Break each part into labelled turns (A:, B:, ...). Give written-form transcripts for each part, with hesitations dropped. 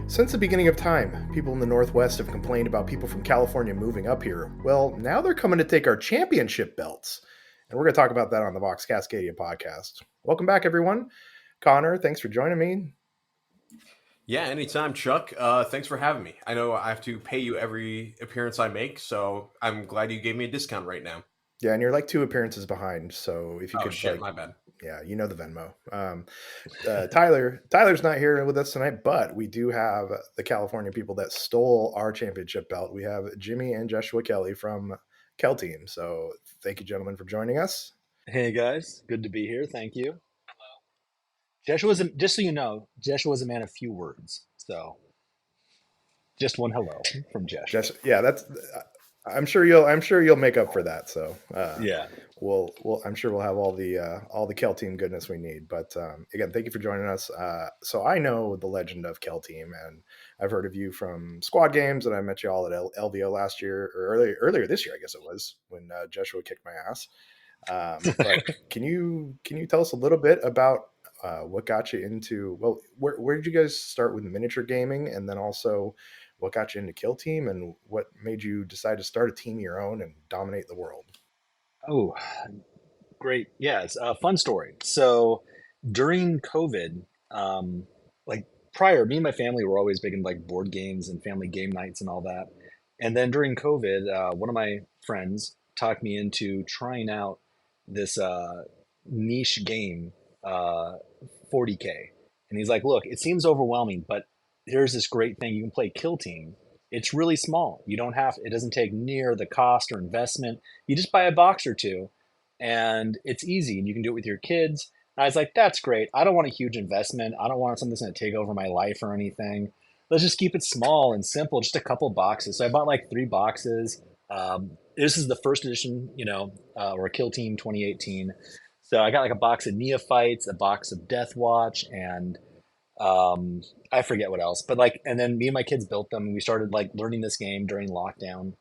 A: Since the beginning of time, people in the Northwest have complained about people from California moving up here. Well, now they're coming to take our championship belts. And we're going to talk about that on the Vox Cascadia podcast. Welcome back, everyone. Connor, thanks for joining me.
B: Yeah, anytime, Chuck. Thanks for having me. I know I have to pay you every appearance I make, so I'm glad you gave me a discount right now.
A: Yeah, and you're like 2 appearances behind. So if you
B: Oh,
A: could,
B: shit, my bad.
A: yeah, you know the Venmo. Tyler's not here with us tonight, but we do have the California people that stole our championship belt. We have Jimmy and Jeshua Kelly from Kell Team. So thank you, gentlemen, for joining us.
C: Hey guys, good to be here. Thank you. Joshua's just so you know, Joshua's a man of few words. So just one hello from Joshua.
A: Yeah, that's. I'm sure you'll make up for that. So
C: Yeah.
A: I'm sure we'll have all the Kell Team goodness we need. But again, thank you for joining us. So I know the legend of Kell Team, and I've heard of you from squad games, and I met you all at LVO last year or earlier this year, I guess it was, when Joshua kicked my ass. But can you tell us a little bit about what got you into? Well, where did you guys start with miniature gaming, and then also what got you into Kill Team, and what made you decide to start a team of your own and dominate the world?
C: Oh, great. Yeah, it's a fun story. So during COVID, like prior, me and my family were always big in like board games and family game nights and all that. And then during COVID, one of my friends talked me into trying out this niche game, uh, 40K. And he's like, look, it seems overwhelming, but here's this great thing. You can play Kill Team. It's really small. It doesn't take near the cost or investment. You just buy a box or two and it's easy and you can do it with your kids. And I was like, that's great. I don't want a huge investment. I don't want something that's going to take over my life or anything. Let's just keep it small and simple, just a couple boxes. So I bought like 3 boxes. This is the first edition, or Kill Team 2018. So I got like a box of Neophytes, a box of Death Watch, and I forget what else. But like, and then me and my kids built them, and we started like learning this game during lockdown,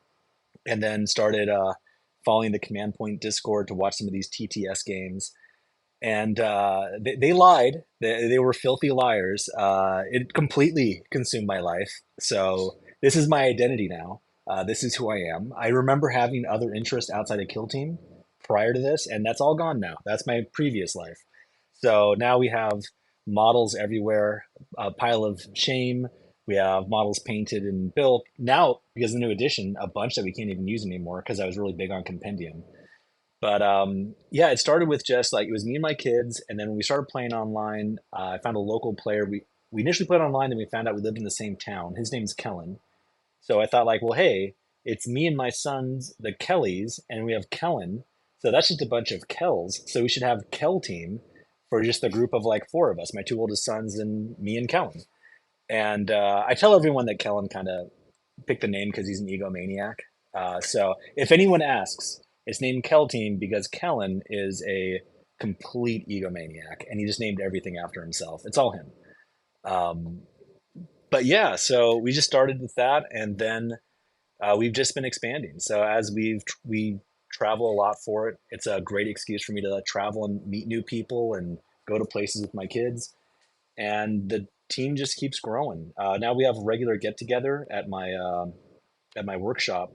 C: and then started following the Command Point Discord to watch some of these TTS games. And they lied. They were filthy liars. It completely consumed my life. So this is my identity now. This is who I am. I remember having other interests outside of Kill Team prior to this, and that's all gone now. That's my previous life. So now we have models everywhere, a pile of shame. We have models painted and built. Now, because of the new edition, a bunch that we can't even use anymore because I was really big on Compendium. But yeah, it started with just like it was me and my kids, and then when we started playing online, I found a local player. We initially played online, then we found out we lived in the same town. His name's Kellen, so I thought like, well, hey, it's me and my sons, the Kellys, and we have Kellen, so that's just a bunch of Kells. So we should have Kell Team for just a group of like 4 of us, my 2 oldest sons and me and Kellen. And I tell everyone that Kellen kind of picked the name because he's an egomaniac. So if anyone asks, it's named Kell Team because Kellen is a complete egomaniac, and he just named everything after himself. It's all him. Um, but yeah, so we just started with that, and then we've just been expanding. So as we travel a lot for it, it's a great excuse for me to travel and meet new people and go to places with my kids. And the team just keeps growing. Now we have a regular get together at my workshop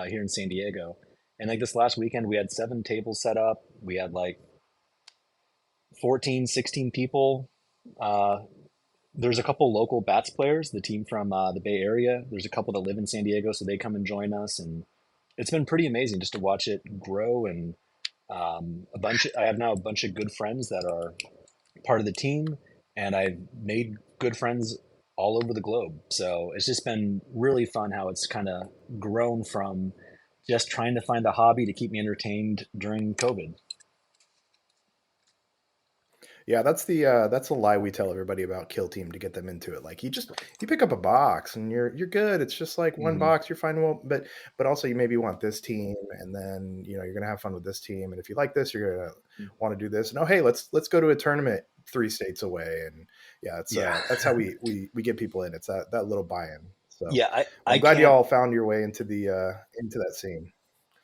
C: here in San Diego. And like this last weekend, we had 7 tables set up. We had like 14, 16 people. Uh, there's a couple local Bats players, the team from the Bay Area. There's a couple that live in San Diego, so they come and join us. And it's been pretty amazing just to watch it grow. And I have now a bunch of good friends that are part of the team, and I've made good friends all over the globe. So it's just been really fun how it's kind of grown from just trying to find a hobby to keep me entertained during COVID.
A: Yeah, that's a lie we tell everybody about Kill Team to get them into it. Like you pick up a box and you're good. It's just like one
C: Hmm.
A: box, you're fine. Well, but also you maybe want this team, and then you're gonna have fun with this team, and if you like this, you're gonna want to do this. And oh, hey, let's go to a tournament 3 states away, and yeah, it's
C: Yeah.
A: that's how we get people in. It's that little buy-in. So
C: Yeah,
A: well,
C: I
A: I'm glad you
C: can't.
A: all found your way into that scene.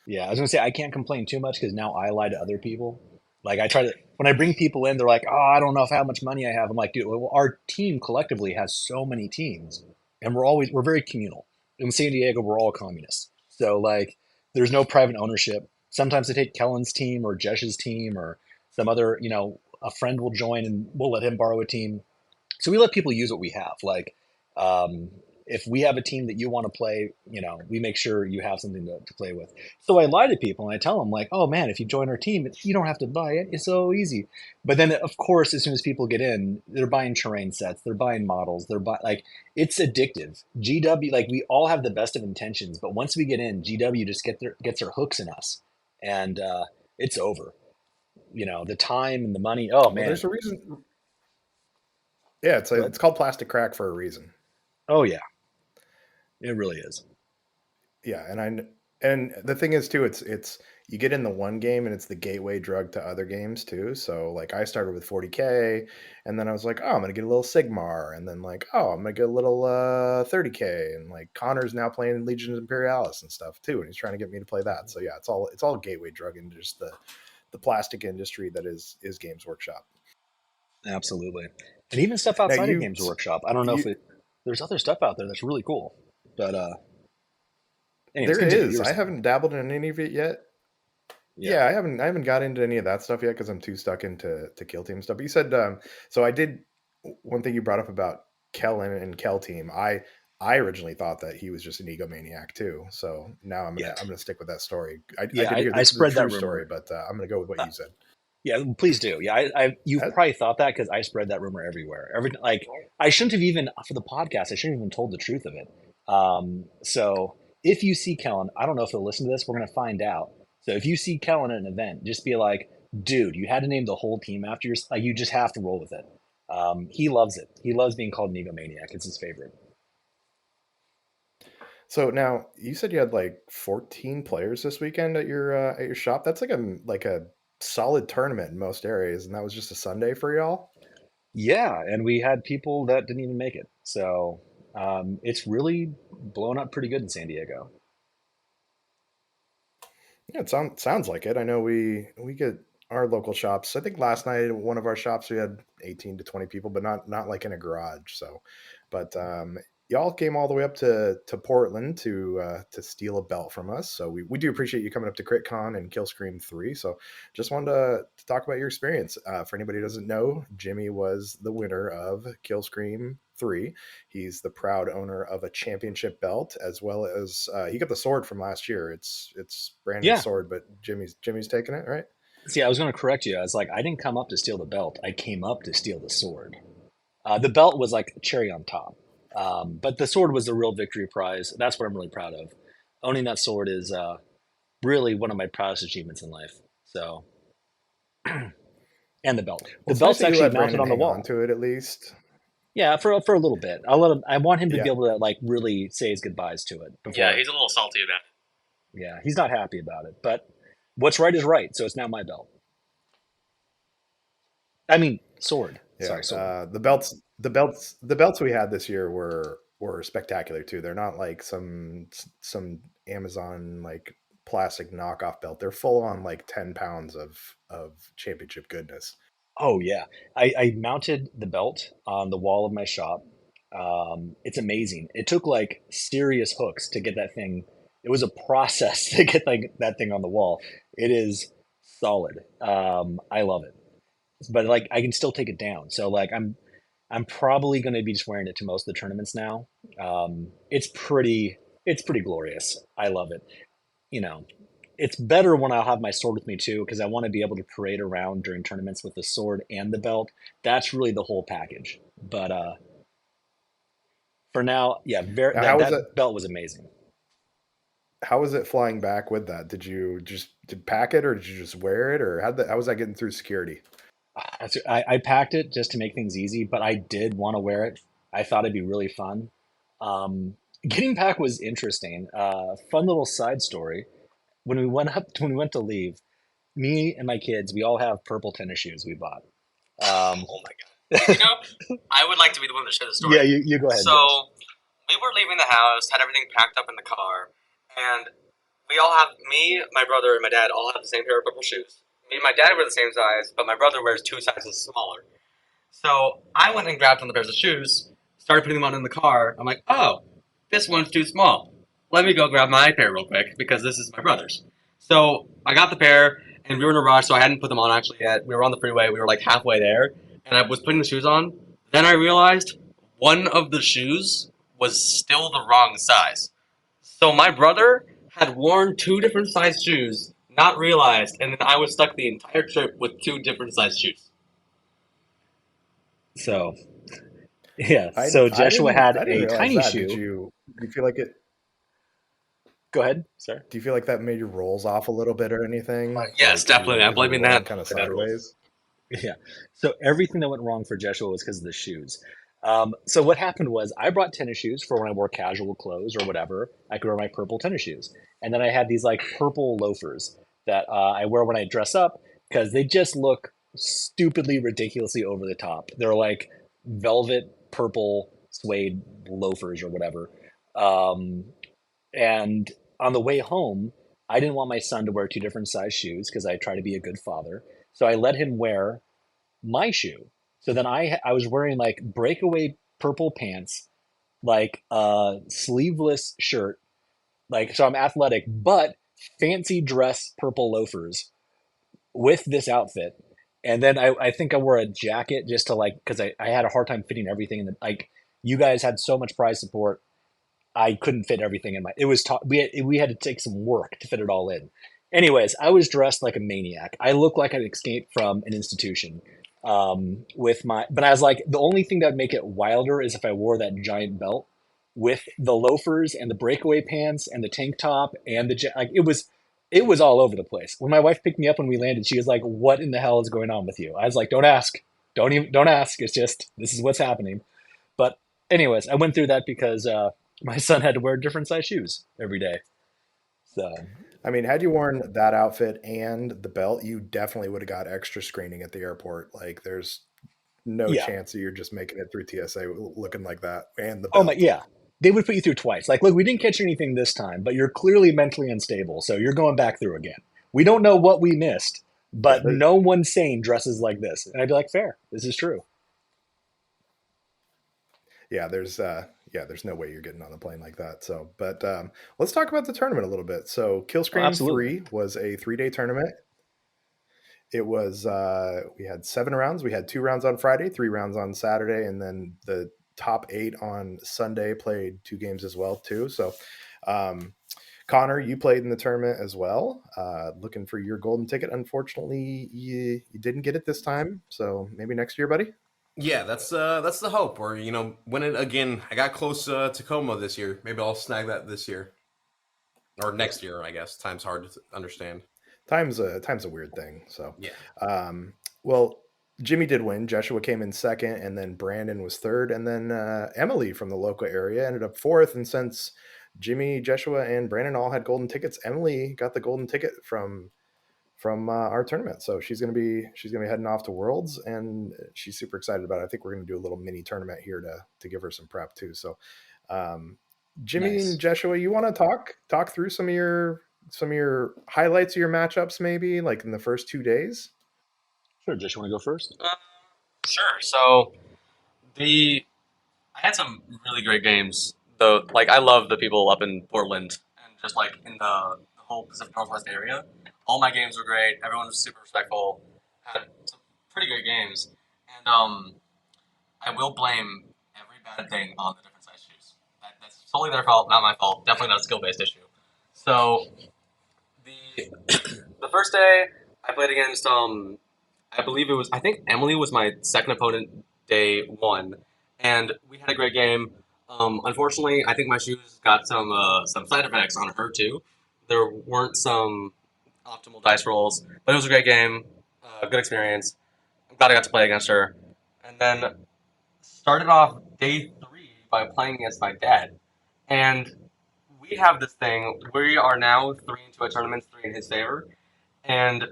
C: Yeah, I was gonna say I can't complain too much because now I lie to other people. Like I try to when I bring people in, they're like, "Oh, I don't know if how much money I have." I'm like, "Dude, well, our team collectively has so many teams, and we're very communal. In San Diego, we're all communists, so like, there's no private ownership. Sometimes I take Kellen's team or Jesh's team or some other, a friend will join and we'll let him borrow a team. So we let people use what we have. Like, um, if we have a team that you want to play, we make sure you have something to play with. So I lie to people and I tell them like, oh man, if you join our team, you don't have to buy it. It's so easy. But then of course, as soon as people get in, they're buying terrain sets, they're buying models, like it's addictive. GW, like we all have the best of intentions, but once we get in, GW just gets their hooks in us, and it's over. The time and the money. Oh
A: Well,
C: man.
A: there's a reason. Yeah,
C: But
A: it's called plastic crack for a reason.
C: oh yeah, it really is.
A: Yeah, and the thing is too, it's you get in the one game and it's the gateway drug to other games too. So like I started with 40K, and then I was like, oh, I'm gonna get a little Sigmar, and then like, oh, I'm gonna get a little 30K, and like Connor's now playing Legions Imperialis and stuff too, and he's trying to get me to play that. So yeah, it's all gateway drug into just the plastic industry that is Games Workshop.
C: Absolutely. And even stuff
A: Now
C: outside of Games Workshop. I don't know if
A: you
C: there's other stuff out there that's really cool. But anyways,
A: there
C: continue. You
A: is.
C: were
A: I
C: saying.
A: haven't dabbled in any of it yet.
C: Yeah.
A: Yeah, I haven't got into any of that stuff yet because I'm too stuck into to Kill Team stuff. But you said so I did one thing you brought up about Kellen and Kell Team. I originally thought that he was just an egomaniac too. So now I'm
C: Yeah.
A: gonna stick with that story. I
C: Yeah,
A: did hear
C: I
A: the
C: spread
A: true
C: that
A: story,
C: rumor.
A: but I'm gonna go with what
C: Uh,
A: you said.
C: yeah, please do. Yeah, you've
A: That-
C: probably thought that because I spread that rumor everywhere. Like I shouldn't have even for the podcast. I shouldn't have even told the truth of it. So if you see Kellen, I don't know if he'll listen to this. We're gonna find out. So if you see Kellen at an event, just be like, "Dude, you had to name the whole team after your. Like, you just have to roll with it." He loves it. He loves being called an egomaniac. It's his favorite.
A: So now you said you had like 14 players this weekend at your shop. That's like a solid tournament in most areas, and that was just a Sunday for y'all.
C: Yeah, and we had people that didn't even make it. So it's really blown up pretty good in San Diego.
A: Yeah, sounds like it. I know we get our local shops. I think last night at one of our shops we had 18 to 20 people, but not like in a garage. So, but y'all came all the way up to Portland to steal a belt from us. So we do appreciate you coming up to CritCon and Killscream 3. So just wanted to talk about your experience. For anybody who doesn't know, Jimmy was the winner of Killscream 3. He's the proud owner of a championship belt, as well as he got the sword from last year. It's Brandon's
C: Yeah.
A: sword, but Jimmy's taking it, right?
C: See, I was going to correct you. I was like, I didn't come up to steal the belt. I came up to steal the sword. The belt was like cherry on top. But the sword was the real victory prize. That's what I'm really proud of. Owning that sword is really one of my proudest achievements in life. So, and the belt.
A: Well,
C: The
A: it's nice
C: belt's
A: that you
C: actually
A: let
C: mounted
A: Brandon
C: on the
A: hang on
C: wall.
A: to it at least.
C: Yeah, for a little bit. I'll let him. I want him to be
A: Yeah.
C: able to like really say his goodbyes to it
D: Yeah,
C: before.
D: he's a little salty about it.
C: Yeah, he's not happy about it, but what's right is right. So it's now my belt. I mean, sword.
A: Yeah,
C: Sorry, sword.
A: the belts we had this year were spectacular too. They're not like some Amazon like plastic knockoff belt. They're full on like 10 pounds of championship goodness.
C: Oh yeah, I mounted the belt on the wall of my shop. It's amazing. It took like serious hooks to get that thing. It was a process to get like that thing on the wall. It is solid. I love it, but like I can still take it down. So like I'm probably going to be just wearing it to most of the tournaments now. It's pretty glorious. I love it. You know, it's better when I'll have my sword with me too, because I want to be able to parade around during tournaments with the sword and the belt. That's really the whole package. But for now, yeah,
A: Now,
C: that belt was amazing.
A: how was it flying back with that? Did you just did pack it, or did you just wear it, or how was that getting through security?
C: I packed it just to make things easy, but I did want to wear it. I thought it'd be really fun. Getting back was interesting. Fun little side story. When we went to leave, me and my kids, we all have purple tennis shoes we bought. Um,
D: Oh my god. You know, I would like to be the one to share the
C: yeah,
D: story.
C: you go ahead, Josh.
D: So, we were leaving the house, had everything packed up in the car, and we all have, me, my brother, and my dad all have the same pair of purple shoes. Me and my dad were the same size, but my brother wears 2 sizes smaller. So I went and grabbed one of the pairs of shoes, started putting them on in the car. I'm like, oh, this one's too small. Let me go grab my pair real quick because this is my brother's. So I got the pair, and we were in a rush, so I hadn't put them on actually yet. We were on the freeway, we were like halfway there, and I was putting the shoes on. Then I realized one of the shoes was still the wrong size. So my brother had worn 2 different size shoes, not realized, and then I was stuck the entire trip with 2 different size shoes.
C: So yeah,
A: I
C: so
A: I
C: Jeshua
A: didn't
C: had
A: I didn't
C: a
A: realize
C: tiny
A: that.
C: shoe.
A: Do you feel like it?
C: Go ahead, sir.
A: Do you feel like that made your rolls off a little bit or anything?
D: Yes,
A: Like
D: definitely. I'm
A: if you were
D: blaming
A: rolling
D: that.
A: kind of
D: My bad rules.
A: sideways?
C: Yeah. So everything that went wrong for Jeshua was because of the shoes. So what happened was I brought tennis shoes for when I wore casual clothes or whatever. I could wear my purple tennis shoes, and then I had these like purple loafers that I wear when I dress up because they just look stupidly ridiculously over the top. They're like velvet purple suede loafers or whatever. Um, and on the way home, I didn't want my son to wear 2 different size shoes because I try to be a good father. So I let him wear my shoe. So then I was wearing like breakaway purple pants, like a sleeveless shirt, like so I'm athletic, but fancy dress purple loafers with this outfit. And then I think I wore a jacket just to like because I had a hard time fitting everything in the like you guys had so much prize support. I couldn't fit everything in my. It was we had to take some work to fit it all in. Anyways, I was dressed like a maniac. I looked like I'd escaped from an institution. With my, but I was like, the only thing that would make it wilder is if I wore that giant belt with the loafers and the breakaway pants and the tank top and like it was all over the place. When my wife picked me up when we landed, she was like, "What in the hell is going on with you?" I was like, "Don't ask, don't ask. It's just this is what's happening." But anyways, I went through that because my son had to wear different size shoes every day. So
A: I mean, had you worn that outfit and the belt, you definitely would have got extra screening at the airport. Like, there's no
C: yeah.
A: chance that you're just making it through TSA looking like that and the
C: Oh my
A: belt.
C: yeah. They would put you through twice. Like, look, we didn't catch anything this time, but you're clearly mentally unstable, so you're going back through again. We don't know what we missed,
A: Yeah,
C: but no one sane dresses like this. And I'd be like, fair. This is true.
A: yeah, there's no way you're getting on a plane like that. So, but let's talk about the tournament a little bit. So,
C: Oh,
A: Killscream
C: absolutely.
A: 3 was a 3-day tournament. It was we had 7 rounds. We had 2 rounds on Friday, 3 rounds on Saturday, and then the top 8 on Sunday played 2 games as well too. So, um, Connor, you played in the tournament as well, looking for your golden ticket. Unfortunately, you didn't get it this time. So maybe next year, buddy.
B: Yeah, that's the hope. Or win it again. I got close to Tacoma this year. Maybe I'll snag that this year or
A: Yeah,
B: next year. I guess time's hard to understand.
A: time's a weird thing. So,
B: Yeah.
A: well, Jimmy did win. Jeshua came in second, and then Brandon was third, and then Emily from the local area ended up fourth. And since Jimmy, Jeshua, and Brandon all had golden tickets, Emily got the golden ticket from our tournament. So she's gonna be heading off to Worlds, and she's super excited about it. I think we're gonna do a little mini tournament here to give her some prep too. So, um, Jimmy and
C: Nice.
A: Jeshua, you want to talk through some of your highlights of your matchups, maybe like in the first 2 days?
C: Sure. Just want to go first?
D: Sure. So the I had some really great games. Though, like I love the people up in Portland and just like in the whole Pacific Northwest area. All my games were great. Everyone was super respectful. Had some pretty great games, and I will blame every bad thing on the different size shoes. That's solely their fault, not my fault. Definitely not a skill based issue. So the the first day I played against I believe it was I think Emily was my second opponent day one, and we had a great game. Unfortunately, I think my shoes got some side effects on her too. There weren't some optimal dice rolls, but it was a great game, good experience. I'm glad I got to play against her, and then started off day three by playing against my dad, and we have this thing. We are now 3-2 a tournament, three in his favor, and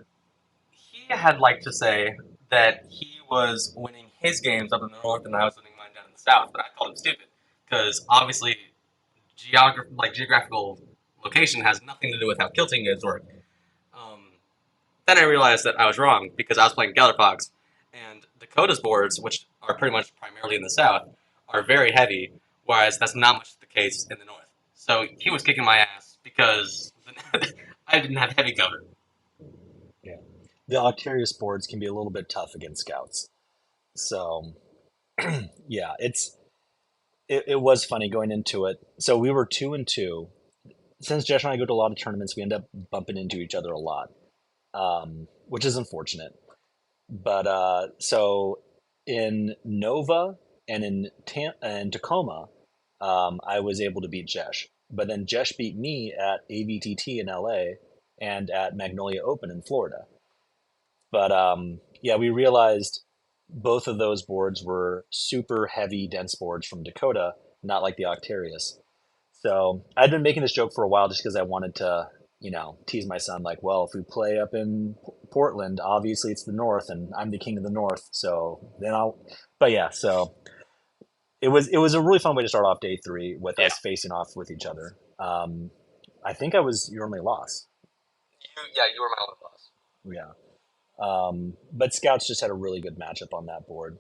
D: he had liked to say that he was winning his games up in the north and I was winning mine down in the south, but I called him stupid because obviously geographical location has nothing to do with how kilting games work. Um, then I realized that I was wrong because I was playing Gellerpox, and Dakota's boards, which are pretty much primarily in the south, are very heavy, whereas that's not much the case in the north. So he was kicking my ass because I didn't have heavy cover.
C: Yeah. The Octarius boards can be a little bit tough against scouts. So, yeah, it was funny going into it. So we were 2-2. Since Josh and I go to a lot of tournaments, we end up bumping into each other a lot, which is unfortunate. But so in Nova and in Tacoma, I was able to beat Jesh. But then Jesh beat me at AVTT in LA and at Magnolia Open in Florida. But yeah, we realized both of those boards were super heavy, dense boards from Dakota, not like the Octarius. So I'd been making this joke for a while just because I wanted to, tease my son, like, well, if we play up in Portland, obviously it's the North, and I'm the king of the North. So then but yeah, so it was a really fun way to start off day 3 with
D: Yeah.
C: us facing off with each other. I think I was your only loss.
D: You were my only loss.
C: Yeah. But Scouts just had a really good matchup on that board.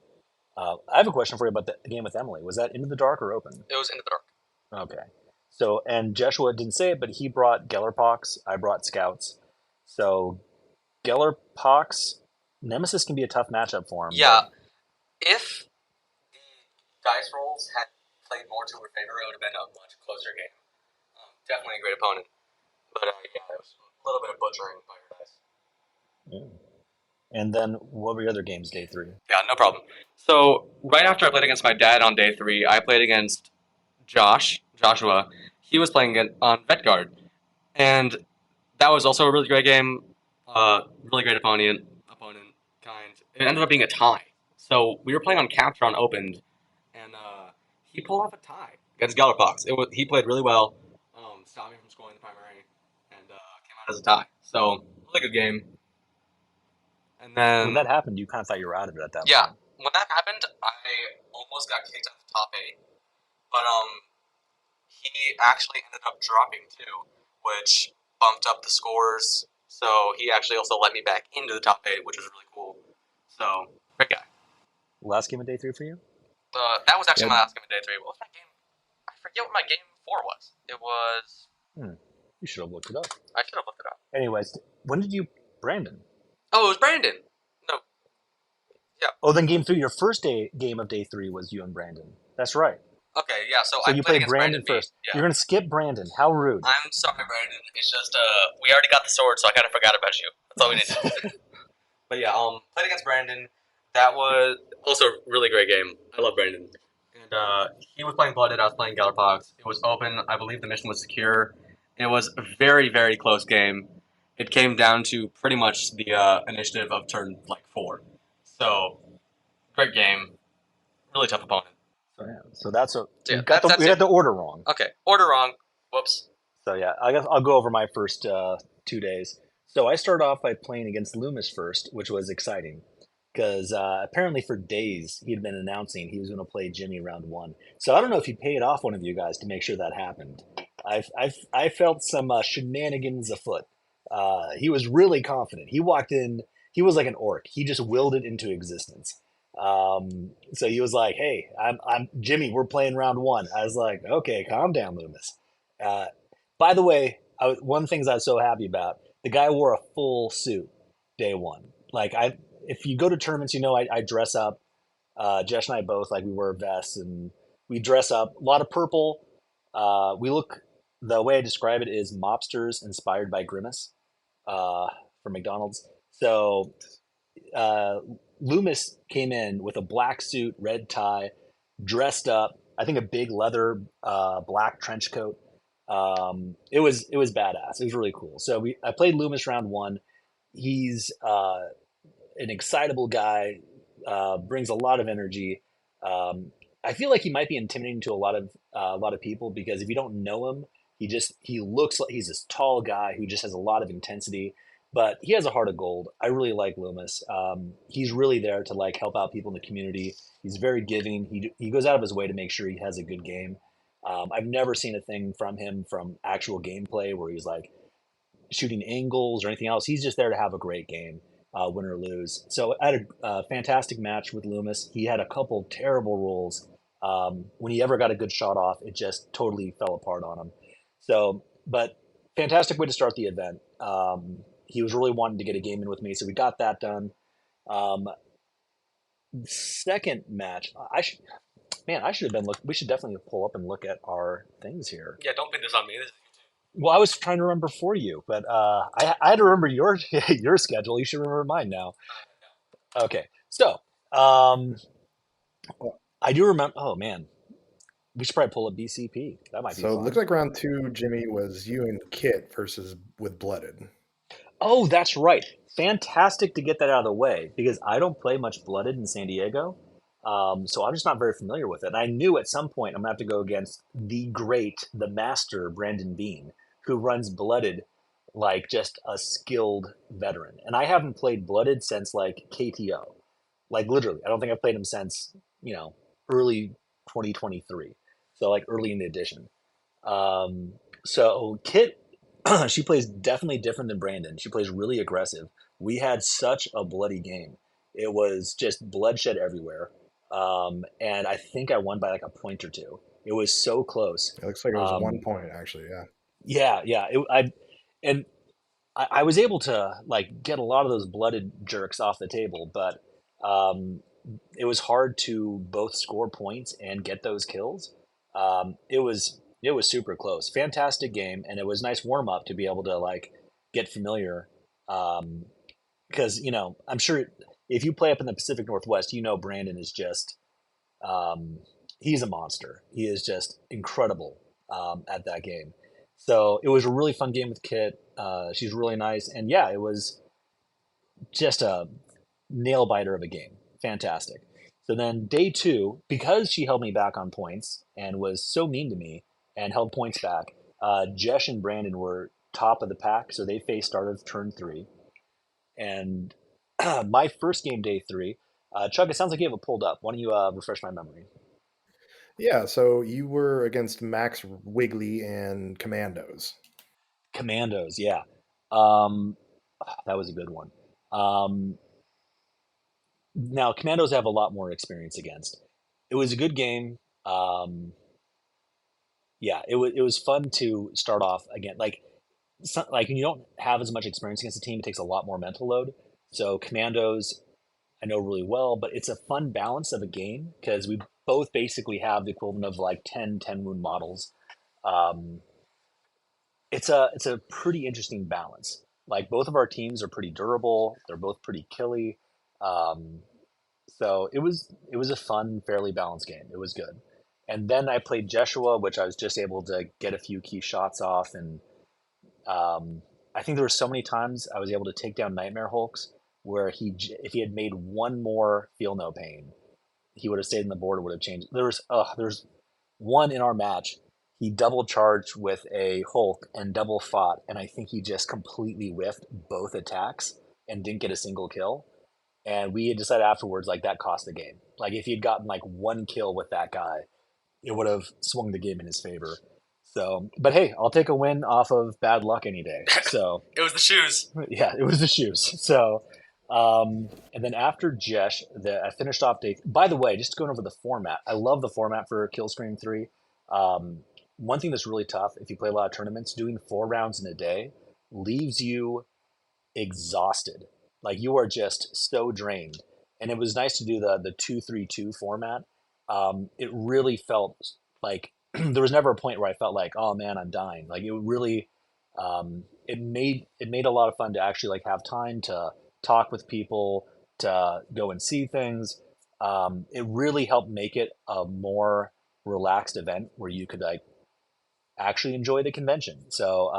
C: I have a question for you about the game with Emily. Was that Into the Dark or Open?
D: It was in the dark.
C: Okay. So, and Jeshua didn't say it, but he brought Gellerpox. I brought Scouts. So, Gellerpox, Nemesis can be a tough matchup for him.
D: Yeah, if the dice rolls had played more to her favor, it would have been a much closer game. Definitely a great opponent. But yeah, it was a little bit of butchering by her dice.
C: And then, what were your other games day 3?
D: Yeah, no problem. So right after I played against my dad on day 3, I played against Joshua. He was playing on Vetguard, and that was also a really great game. Really great opponent kind. It ended up being a tie. So we were playing on Captron Opened, and he pulled off a tie against Gellerpox. He played really well, stopped me from scoring the primary, and came out as a tie. So really good game. And then
C: When that happened, you kind of thought you were out of it at that
D: yeah,
C: point.
D: when that happened, I almost got kicked out of the top 8, but he actually ended up dropping too, which bumped up the scores. So he actually also let me back into the top 8, which was really cool. So great guy.
C: Last game of day 3 for you?
D: That was actually
C: Yeah.
D: my last game of day 3. What was my game? I forget what my game 4 was. It was.
C: You should have looked it up.
D: I should have looked it up.
C: Anyways, when did you Brandon?
D: Oh, it was Brandon. No.
C: Oh, then game 3, your first game of day 3 was you and Brandon. That's right.
D: Okay, yeah. So
C: So
D: I
C: you
D: played
C: played
D: against
C: Brandon
D: B.
C: first.
D: Yeah.
C: You're going to skip Brandon. How rude.
D: I'm sorry, Brandon. It's just we already got the sword, so I kind of forgot about you. That's all we need. But yeah, played against Brandon. That was also a really great game. I love Brandon. And he was playing Blooded, I was playing Gellerpox. It was open. I believe the mission was secure. It was a very, very close game. It came down to pretty much the initiative of turn 4. So great game. Really tough opponent.
C: So that's a
D: Yeah,
C: we got
D: that's it.
C: the order wrong.
D: Okay, order wrong. Whoops.
C: So yeah, I guess I'll go over my first 2 days. So I started off by playing against Loomis first, which was exciting because apparently for days he'd been announcing he was going to play Jimmy round 1. So I don't know if he paid off one of you guys to make sure that happened. I felt some shenanigans afoot. He was really confident. He walked in. He was like an orc. He just willed it into existence. So he was like, "Hey, I'm Jimmy. We're playing round 1." I was like, "Okay, calm down, Loomis." By the way, one of the things I was so happy about, the guy wore a full suit day 1. Like if you go to tournaments, I dress up. Jesh and I both, like, we wear vests and we dress up. A lot of purple. The way I describe it is mobsters inspired by Grimace from McDonald's. So Loomis came in with a black suit, red tie, dressed up. I think a big leather black trench coat. It was badass. It was really cool. So I played Loomis round 1. He's an excitable guy, brings a lot of energy. I feel like he might be intimidating to a lot of people because if you don't know him, he looks like he's this tall guy who just has a lot of intensity, but he has a heart of gold. I really like Loomis. He's really there to like help out people in the community. He's very giving. He goes out of his way to make sure he has a good game. I've never seen a thing from him from actual gameplay where he's like shooting angles or anything else. He's just there to have a great game, win or lose. So I had a fantastic match with Loomis. He had a couple terrible rolls. When he ever got a good shot off, it just totally fell apart on him. So, but fantastic way to start the event. He was really wanting to get a game in with me, so we got that done. Um, Second match, I should have been we should definitely pull up and look at our things here.
D: Yeah, don't pin this on me.
C: Well, I was trying to remember for you, but I had to remember your your schedule. You should remember mine now. Okay, so um, I do remember. Oh man, we should probably pull up BCP. That might be
A: So it
C: fun.
A: looks like round 2, Jimmy, was you and Kit versus with Blooded.
C: Oh, that's right. Fantastic to get that out of the way because I don't play much Blooded in San Diego. So I'm just not very familiar with it. And I knew at some point I'm going to have to go against the great, the master, Brandon Bean, who runs Blooded like just a skilled veteran. And I haven't played Blooded since like KTO. Like literally, I don't think I've played him since, early 2023. So like early in the edition. Um, so Kit, she plays definitely different than Brandon. She plays really aggressive. We had such a bloody game. It was just bloodshed everywhere. And I think I won by like a point or two. It was so close.
A: It looks like it was 1
C: Um,
A: point, actually. Yeah.
C: yeah. And I was able to like get a lot of those blooded jerks off the table, but it was hard to both score points and get those kills. It was super close. Fantastic game, and it was nice warm up to be able to like get familiar. Because I'm sure if you play up in the Pacific Northwest, Brandon is just he's a monster. He is just incredible at that game. So it was a really fun game with Kit. She's really nice, and yeah, it was just a nail biter of a game. Fantastic. So then day 2, because she held me back on points and was so mean to me and held points back, Jesh and Brandon were top of the pack, so they faced start of turn 3. And my first game, day 3, Chuck, it sounds like you have it pulled up. Why don't you refresh my memory?
A: Yeah, so you were against Max Wiggly and Commandos.
C: Commandos, yeah. Um, that was a good one. Um, Now, Commandos have a lot more experience against. It was a good game. Um, yeah, it was fun to start off again. Like when you don't have as much experience against a team, it takes a lot more mental load. So Commandos, I know really well, but it's a fun balance of a game because we both basically have the equivalent of like 10 wound models. Um, it's a pretty interesting balance. Like both of our teams are pretty durable. They're both pretty killy. Um, So it was a fun, fairly balanced game. It was good. And then I played Jeshua, which I was just able to get a few key shots off. And I think there were so many times I was able to take down Nightmare Hulks where if he had made one more Feel No Pain, he would have stayed in the board or would have changed. There's one in our match. He double charged with a Hulk and double fought, and I think he just completely whiffed both attacks and didn't get a single kill. And we had decided afterwards, like that cost the game. Like if he'd gotten like one kill with that guy, it would have swung the game in his favor. So, but hey, I'll take a win off of bad luck any day. So
D: It was the shoes.
C: yeah, it was the shoes. So, and then after Jesh, I finished off day. By the way, just going over the format, I love the format for Killscream 3. Um, One thing that's really tough if you play a lot of tournaments, doing 4 rounds in a day leaves you exhausted. Like you are just so drained. And it was nice to do the 2-3-2 format. It really felt like there was never a point where I felt like, oh man, I'm dying. Like it really, it made a lot of fun to actually like have time to talk with people, to go and see things. It really helped make it a more relaxed event where you could like actually enjoy the convention. So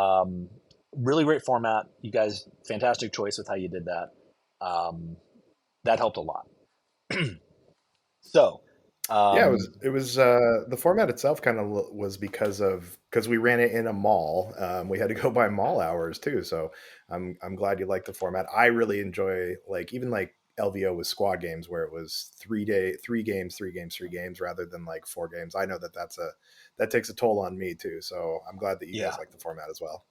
C: really great format. You guys, fantastic choice with how you did that. Um, that helped a lot. So,
A: Yeah,
C: um,
A: it was the format itself kind of was because we ran it in a mall. We had to go by mall hours too, so I'm glad you like the format. I really enjoy like even like LVO with squad games where it was 3 games rather than like 4 games. I know that that takes a toll on me too, so I'm glad that you
C: yeah,
A: guys like the format as well.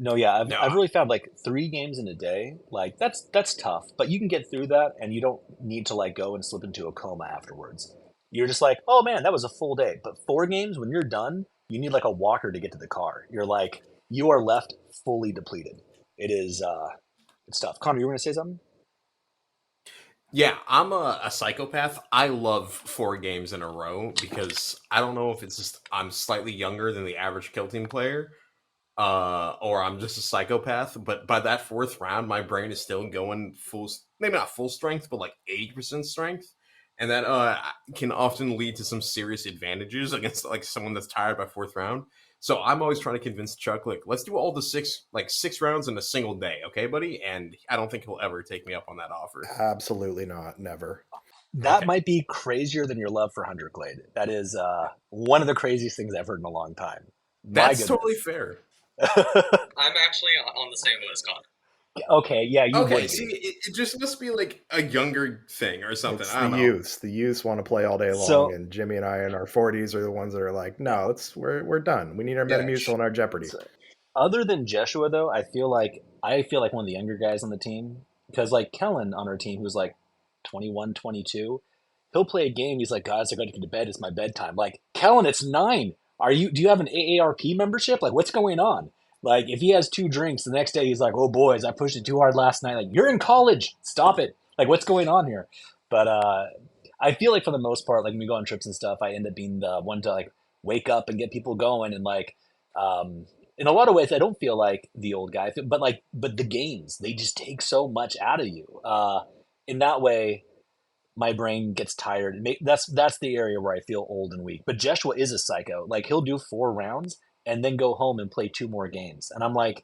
C: No, yeah,
B: No,
C: I've really found like 3 games in a day, like that's tough, but you can get through that, and you don't need to like go and slip into a coma afterwards. You're just like, oh man, that was a full day. But 4 games, when you're done, you need like a walker to get to the car. You're like, you are left fully depleted. It is, it's tough. Connor, you were gonna say something?
B: yeah, I'm a psychopath. I love 4 games in a row because I don't know if it's just I'm slightly younger than the average Kill Team player, or I'm just a psychopath. But by that fourth round, my brain is still going full, maybe not full strength, but like 80% strength, and that can often lead to some serious advantages against like someone that's tired by fourth round. So I'm always trying to convince Chuck, like, let's do all the 6 rounds in a single day, okay, buddy? And I don't think he'll ever take me up on that offer.
A: Absolutely not. Never.
C: That
B: Okay,
C: might be crazier than your love for Hundred Glade. That is one of the craziest things I've heard in a long time. My
B: that's totally
C: goodness.
B: fair.
D: I'm actually on the same list, Connor.
C: Okay, yeah, you
B: Okay,
C: would
B: see,
C: be.
B: it just must be like a younger thing or something.
A: It's
B: I
A: the
B: don't know.
A: youths. The youths want to play all day long,
C: So,
A: and Jimmy and I in our 40s are the ones that are like, no, we're done. We need our
B: Yeah,
A: Metamucil and our Jeopardy.
C: so other than Jeshua, though, I feel like one of the younger guys on the team, because like Kellen on our team, who's like 21, 22, he'll play a game. He's like, guys, I got to get to bed. It's my bedtime. Like, Kellen, it's 9. Do you have an AARP membership? Like, what's going on? Like, if he has 2 drinks, the next day he's like, oh boys, I pushed it too hard last night. Like, you're in college. Stop it. Like, what's going on here? But I feel like for the most part, like when we go on trips and stuff, I end up being the one to like wake up and get people going, and like in a lot of ways, I don't feel like the old guy, but the games, they just take so much out of you. In that way, my brain gets tired. That's the area where I feel old and weak. But Joshua is a psycho. Like he'll do 4 rounds and then go home and play 2 more games, and I'm like,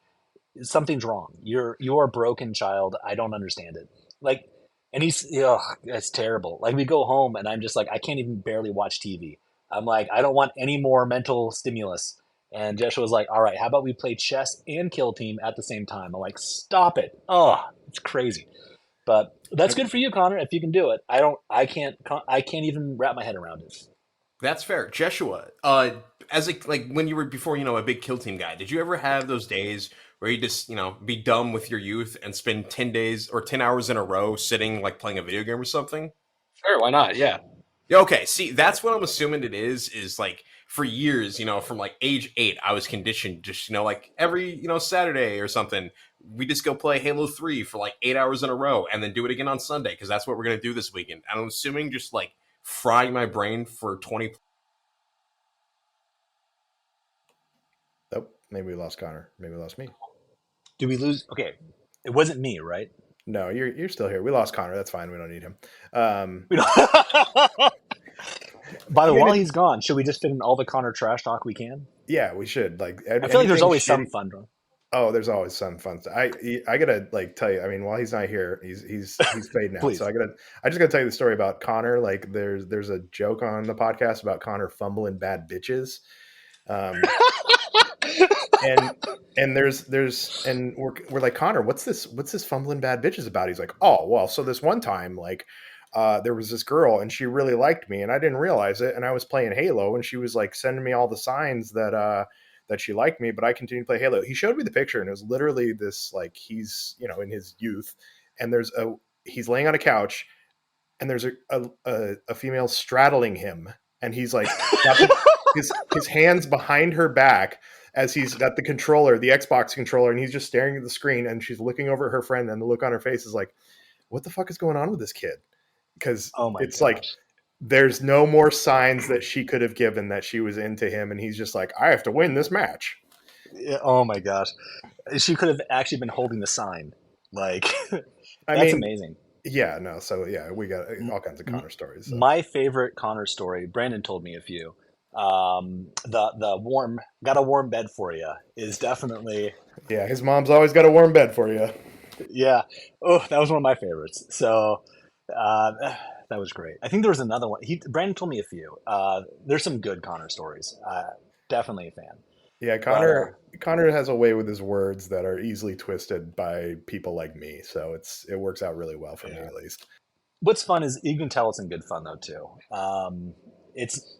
C: something's wrong. You're a broken child. I don't understand it. Like, and it's terrible. Like we go home and I'm just like, I can't even barely watch TV. I'm like, I don't want any more mental stimulus. And Joshua was like, all right, how about we play chess and Kill Team at the same time? I'm like, stop it. Oh, it's crazy. But that's good for you, Connor, if you can do it. I can't even wrap my head around it.
B: that's fair. Jeshua, as a like when you were before, a big Kill Team guy, did you ever have those days where you just, be dumb with your youth and spend 10 days or 10 hours in a row sitting like playing a video game or something?
D: Sure, why not? Yeah.
B: Yeah, okay, see, that's what I'm assuming it is like for years, from like age 8, I was conditioned just, like every, Saturday or something, we just go play Halo 3 for like 8 hours in a row and then do it again on Sunday because that's what we're going to do this weekend. And I'm assuming just like frying my brain for 20.
A: Oh, maybe we lost Connor. Maybe we lost me.
C: Do we lose? Okay, it wasn't me, right?
A: No, you're still here. We lost Connor. That's fine. We don't need him. Um,
C: We don't- By the way,
A: even
C: while
A: if-
C: he's gone, should we just fit in all the Connor trash talk we can?
A: yeah, we should. Like,
C: I feel like there's
A: anything
C: always
A: shitty-
C: some fun.
A: Oh, there's always some fun stuff. I gotta like tell you. I mean, while he's not here, he's fading out.
C: Please.
A: So I just gotta tell you the story about Connor. Like, there's a joke on the podcast about Connor fumbling bad bitches. Um, and we're like, Connor, what's this fumbling bad bitches about? He's like, oh well, so this one time, like, there was this girl and she really liked me and I didn't realize it, and I was playing Halo and she was like sending me all the signs that she liked me, but I continued to play Halo. He showed me the picture and it was literally this, like, he's, in his youth, and he's laying on a couch and there's a female straddling him, and he's like got his hands behind her back as he's got the controller, the Xbox controller, and he's just staring at the screen, and she's looking over at her friend, and the look on her face is like, what the fuck is going on with this kid? Because
C: Oh my
A: it's
C: gosh.
A: like there's no more signs that she could have given that she was into him, and he's just like, I have to win this match.
C: Yeah, oh my gosh. She could have actually been holding the sign. Like,
A: I
C: that's
A: mean,
C: amazing.
A: yeah, no, so yeah, we got all kinds of Connor stories. So.
C: My favorite Connor story, Brandon told me a few. The warm, got a warm bed for you is definitely,
A: Yeah, his mom's always got a warm bed for you.
C: yeah. Oh, that was one of my favorites. So, uh, that was great. I think there was another one. Brandon told me a few. There's some good Connor stories. Definitely a fan.
A: Yeah, Connor has a way with his words that are easily twisted by people like me, so it works out really well for me,
C: Yeah.
A: at least.
C: What's fun is you can tell it's in good fun though too. It's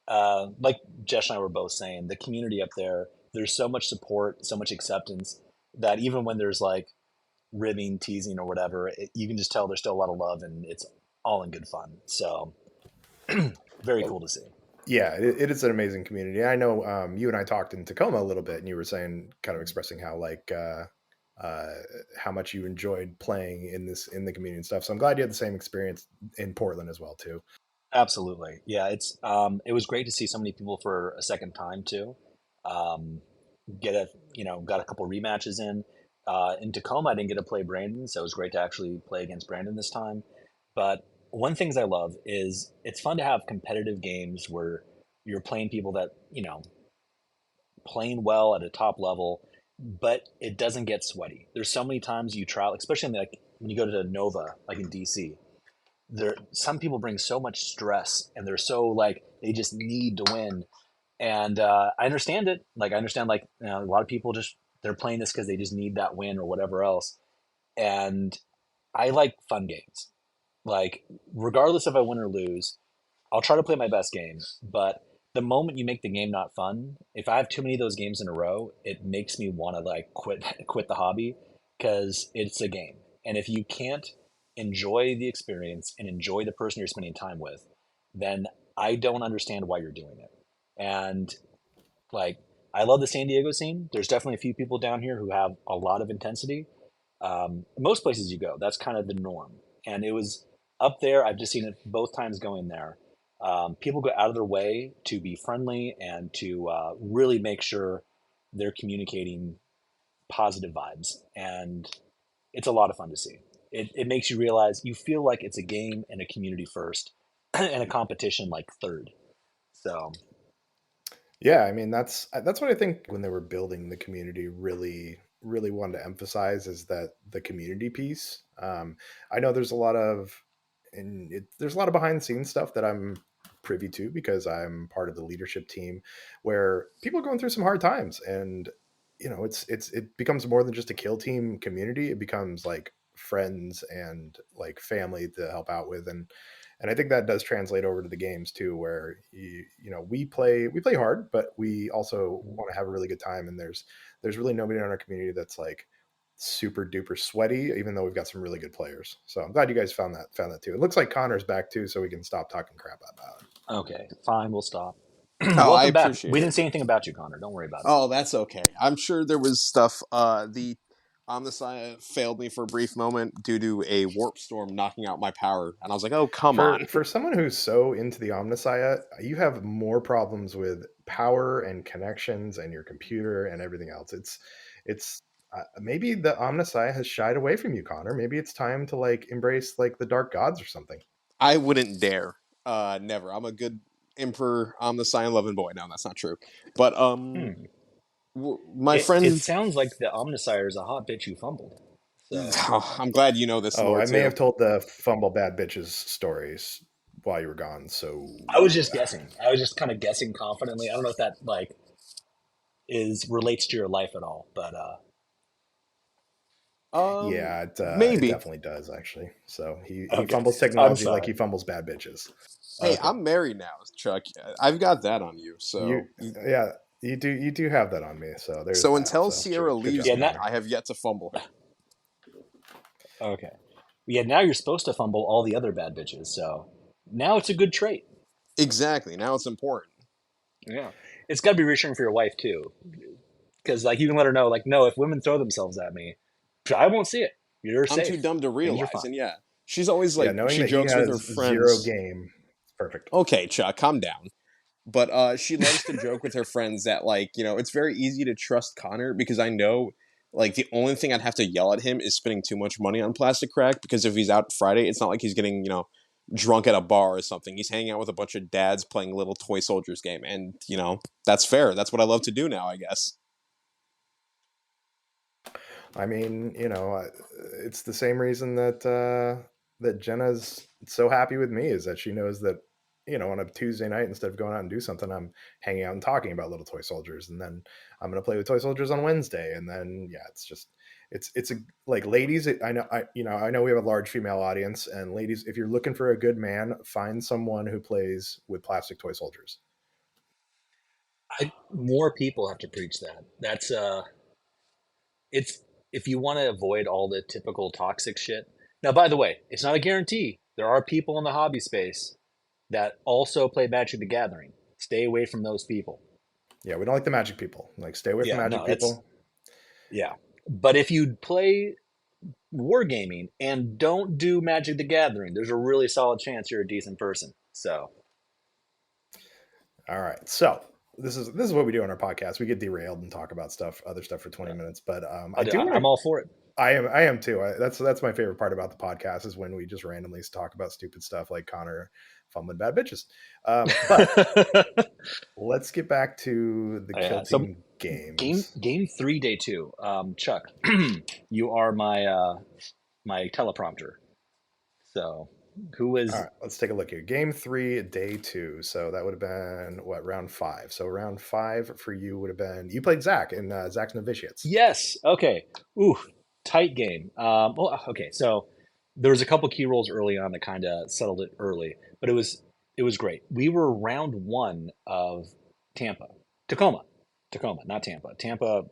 C: like Jesh and I were both saying, the community up there. There's so much support, so much acceptance. that even when there's like ribbing, teasing, or whatever, you can just tell there's still a lot of love and it's all in good fun. So very cool to see.
A: Yeah, it is an amazing community. I know you and I talked in Tacoma a little bit, and you were saying, kind of expressing how how much you enjoyed playing in the community and stuff. So I'm glad you had the same experience in Portland as well too.
C: Absolutely. Yeah, it was great to see so many people for a second time too. Um, got a couple rematches in Tacoma. I didn't get to play Brandon, so it was great to actually play against Brandon this time. But one things I love is it's fun to have competitive games where you're playing people that, playing well at a top level, but it doesn't get sweaty. There's so many times you try, especially like when you go to Nova, like in DC, there some people bring so much stress and they're so like they just need to win. And I understand it. Like I understand like a lot of people just they're playing this because they just need that win or whatever else. And I like fun games. Like regardless if I win or lose, I'll try to play my best game. But the moment you make the game not fun, if I have too many of those games in a row, it makes me want to like quit the hobby because it's a game. And if you can't enjoy the experience and enjoy the person you're spending time with, then I don't understand why you're doing it. And like I love the San Diego scene. There's definitely a few people down here who have a lot of intensity. Most places you go, that's kind of the norm. And it was up there. I've just seen it both times going there. People go out of their way to be friendly and to really make sure they're communicating positive vibes. And it's a lot of fun to see. It makes you realize you feel like it's a game and a community first and a competition like third. So,
A: Yeah, I mean that's what I think when they were building the community really wanted to emphasize is that the community piece. I know there's a lot of there's a lot of behind the scenes stuff that I'm privy to because I'm part of the leadership team where people are going through some hard times and it becomes more than just a kill team community. It becomes like friends and like family to help out with and I think that does translate over to the games too, where we play hard, but we also want to have a really good time. And there's really nobody in our community that's like super duper sweaty, even though we've got some really good players. So I'm glad you guys found that too. It looks like Connor's back too, so we can stop talking crap about it.
C: okay, fine, we'll stop.
B: Oh, I
C: Welcome back.
B: appreciate
C: We
B: it.
C: didn't say anything about you, Connor. Don't worry about it.
B: Oh, that's okay. I'm sure there was stuff. The Omnissiah failed me for a brief moment due to a warp storm knocking out my power, and I was like, "Oh, come on."
A: For someone who's so into the Omnissiah, you have more problems with power and connections and your computer and everything else. It's maybe the Omnissiah has shied away from you, Connor. Maybe it's time to like embrace like the dark gods or something.
B: I wouldn't dare. Never. I'm a good Emperor Omnissiah loving boy. No, that's not true. But
C: Hmm.
B: my
C: It
B: friend.
C: sounds like the Omnisire is a hot bitch you fumbled. So
B: I'm glad you know this
A: Oh,
B: lore
A: I may
B: too.
A: have told the fumble bad bitches stories while you were gone. So
C: I was just guessing. I was just kind of guessing confidently. I don't know if that like is relates to your life at all, but
A: yeah, it
B: Maybe.
A: definitely does actually. So he
C: okay.
A: fumbles
C: I'm
A: technology like
C: sorry.
A: he fumbles bad bitches.
B: Hey,
C: Okay.
B: I'm married now, Chuck. I've got that on you.
A: You yeah, you do have that on me. So there's
B: So
A: that.
B: until
A: So
B: Sierra
A: good
B: leaves
A: job,
C: Yeah,
B: me,
C: not
A: Connor.
B: I have yet to fumble her.
C: okay. Yeah, now you're supposed to fumble all the other bad bitches, so now it's a good trait.
B: Exactly. Now it's important.
C: Yeah. It's got to be reassuring for your wife too, because like you can let her know, like, no, if women throw themselves at me, I won't see it. You're
B: I'm too
C: safe.
B: dumb to
C: Things are
B: realize,
C: fine.
B: and yeah, she's always
A: Yeah,
B: like
A: knowing
B: she
A: that he
B: jokes with her
A: has zero
B: friends.
A: game, it's perfect.
B: Okay, Chuck, calm down. But she loves to joke with her friends that it's very easy to trust Connor because I know like the only thing I'd have to yell at him is spending too much money on plastic crack because if he's out Friday, it's not like he's getting drunk at a bar or something. He's hanging out with a bunch of dads playing a little toy soldiers game, and that's fair. That's what I love to do now, I guess.
A: I mean, it's the same reason that Jenna's so happy with me is that she knows that on a Tuesday night instead of going out and do something, I'm hanging out and talking about little toy soldiers, and then I'm gonna play with toy soldiers on Wednesday, and then yeah, it's just it's a like ladies. I know we have a large female audience, and ladies, if you're looking for a good man, find someone who plays with plastic toy soldiers.
C: More people have to preach that. That's it's if you want to avoid all the typical toxic shit. Now, by the way, it's not a guarantee. There are people in the hobby space that also play Magic the Gathering. Stay away from those people.
A: Yeah, we don't like the magic people. Like, stay away from
C: Yeah,
A: magic
C: no, that's
A: people.
C: yeah. But if you play wargaming and don't do Magic the Gathering, there's a really solid chance you're a decent person. So,
A: All right. So this is what we do on our podcast. We get derailed and talk about other stuff for 20
C: yeah,
A: minutes. But I do want
C: I'm
A: to.
C: all for it.
A: I am too. That's my favorite part about the podcast is when we just randomly talk about stupid stuff like Connor fumbling bad bitches. But let's get back to the Kill
C: Yeah. So
A: Team games.
C: game 3, day 2. Chuck, you are my teleprompter. So, who
A: All
C: is
A: right, let's take a look here. Game 3, day 2. So that would have been what, round 5. So round 5 for you would have been you played Zach in Zach's Novitiates.
C: Yes. Okay. Ooh, tight game. Well, okay. So there was a couple key rolls early on that kind of settled it early, but it was great. We were round 1 of Tacoma, not Tampa. Tampa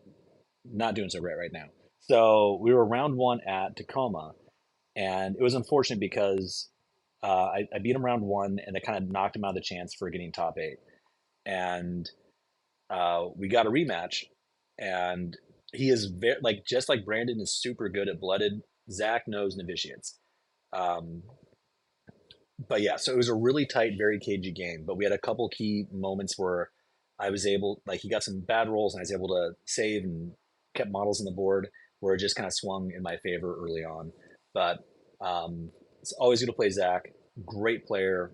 C: not doing so great right now. So we were round 1 at Tacoma, and it was unfortunate because I beat him round 1, and that kind of knocked him out of the chance for getting top 8. And we got a rematch, and he is very like just like Brandon is super good at blooded. Zach knows novitiates. Um, but yeah, so it was a really tight, very cagey game. But we had a couple key moments where I was able, like, he got some bad rolls, and I was able to save and kept models on the board where it just kind of swung in my favor early on. But it's always good to play Zach. Great player,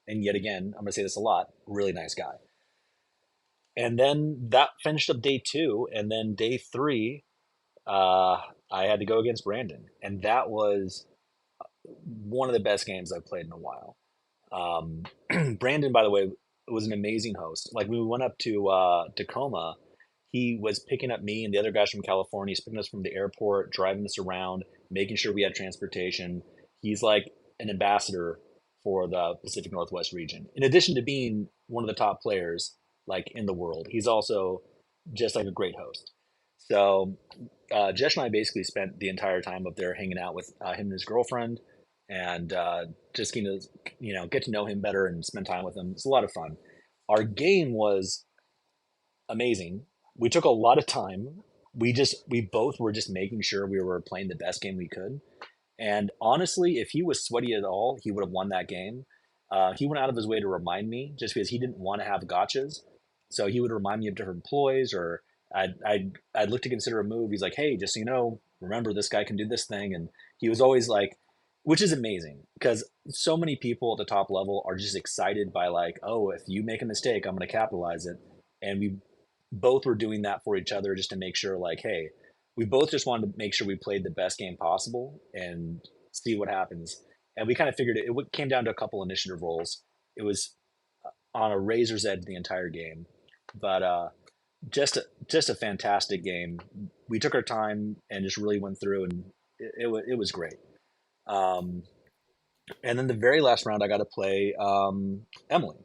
C: and yet again, I'm gonna say this a lot. Really nice guy. And then that finished up day 2, and then day 3, uh, I had to go against Brandon, and that was one of the best games I've played in a while. Um, Brandon, by the way, was an amazing host. Like when we went up to Tacoma, he was picking up me and the other guys from California. He's picking us from the airport, driving us around, making sure we had transportation. He's like an ambassador for the Pacific Northwest region. In addition to being one of the top players like in the world, he's also just like a great host. So Jesh and I basically spent the entire time up there hanging out with him and his girlfriend, and just getting to get to know him better and spend time with him. It's a lot of fun. Our game was amazing. We took a lot of time. We both were just making sure we were playing the best game we could. And honestly, if he was sweaty at all, he would have won that game. He went out of his way to remind me just because he didn't want to have gotchas. So he would remind me of different ploys, or I'd look to consider a move. He's like, hey, just so you know, remember this guy can do this thing. And he was always like, which is amazing because so many people at the top level are just excited by like, oh, if you make a mistake, I'm going to capitalize it. And we both were doing that for each other just to make sure like, hey, we both just wanted to make sure we played the best game possible and see what happens. And we kind of figured it came down to a couple initiative rolls. It was on a razor's edge the entire game, but just a fantastic game. We took our time and just really went through, and it was great. Um, and then the very last round, I got to play Emily,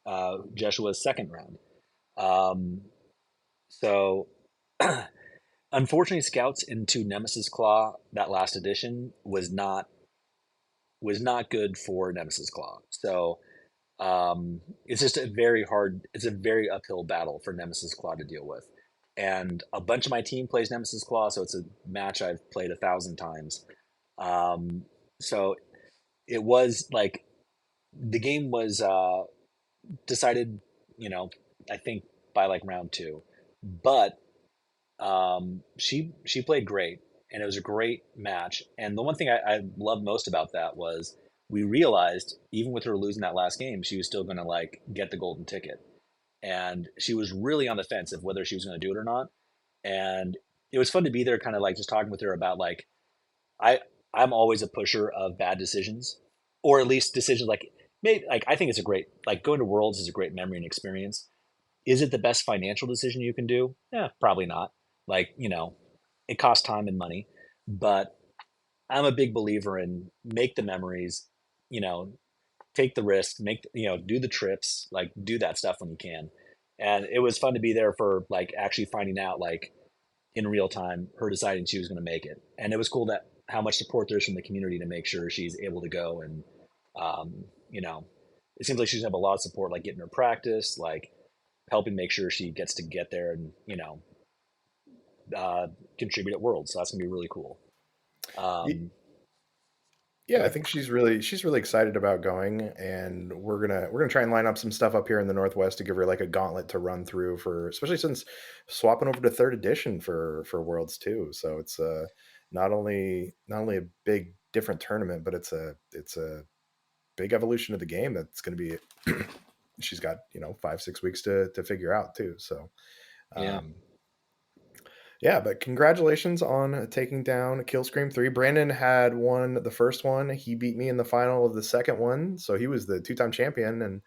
C: Jeshua's second round. Um, so unfortunately, Scouts into Nemesis Claw, that last edition, was not good for Nemesis Claw. So it's just it's a very uphill battle for Nemesis Claw to deal with. And a bunch of my team plays Nemesis Claw, so it's a match I've played 1,000 times. So it was like the game was decided, I think by like round 2, but she played great, and it was a great match. And the one thing I loved most about that was we realized even with her losing that last game, she was still going to like get the golden ticket, and she was really on the fence of whether she was going to do it or not. And it was fun to be there, kind of like just talking with her about like I I'm always a pusher of bad decisions, or at least decisions like maybe like I think it's a great like going to Worlds is a great memory and experience. Is it the best financial decision you can do? Yeah, probably not. Like, it costs time and money, but I'm a big believer in make the memories, you know, take the risk, do the trips, like do that stuff when you can. And it was fun to be there for like actually finding out like in real time, her deciding she was going to make it. And it was cool that how much support there's from the community to make sure she's able to go. And, you know, it seems like she's going to have a lot of support, like getting her practice, like helping make sure she gets to get there and, contribute at Worlds. So that's going to be really cool.
A: Yeah, I think she's really excited about going, and we're gonna try and line up some stuff up here in the Northwest to give her like a gauntlet to run through for, especially since swapping over to third edition for Worlds too. So it's not only a big different tournament, but it's a big evolution of the game that's going to be. She's got 5-6 weeks to figure out too. So
C: Yeah.
A: um, yeah, but congratulations on taking down Killscream 3. Brandon had won the first one. He beat me in the final of the second one, so he was the two-time champion and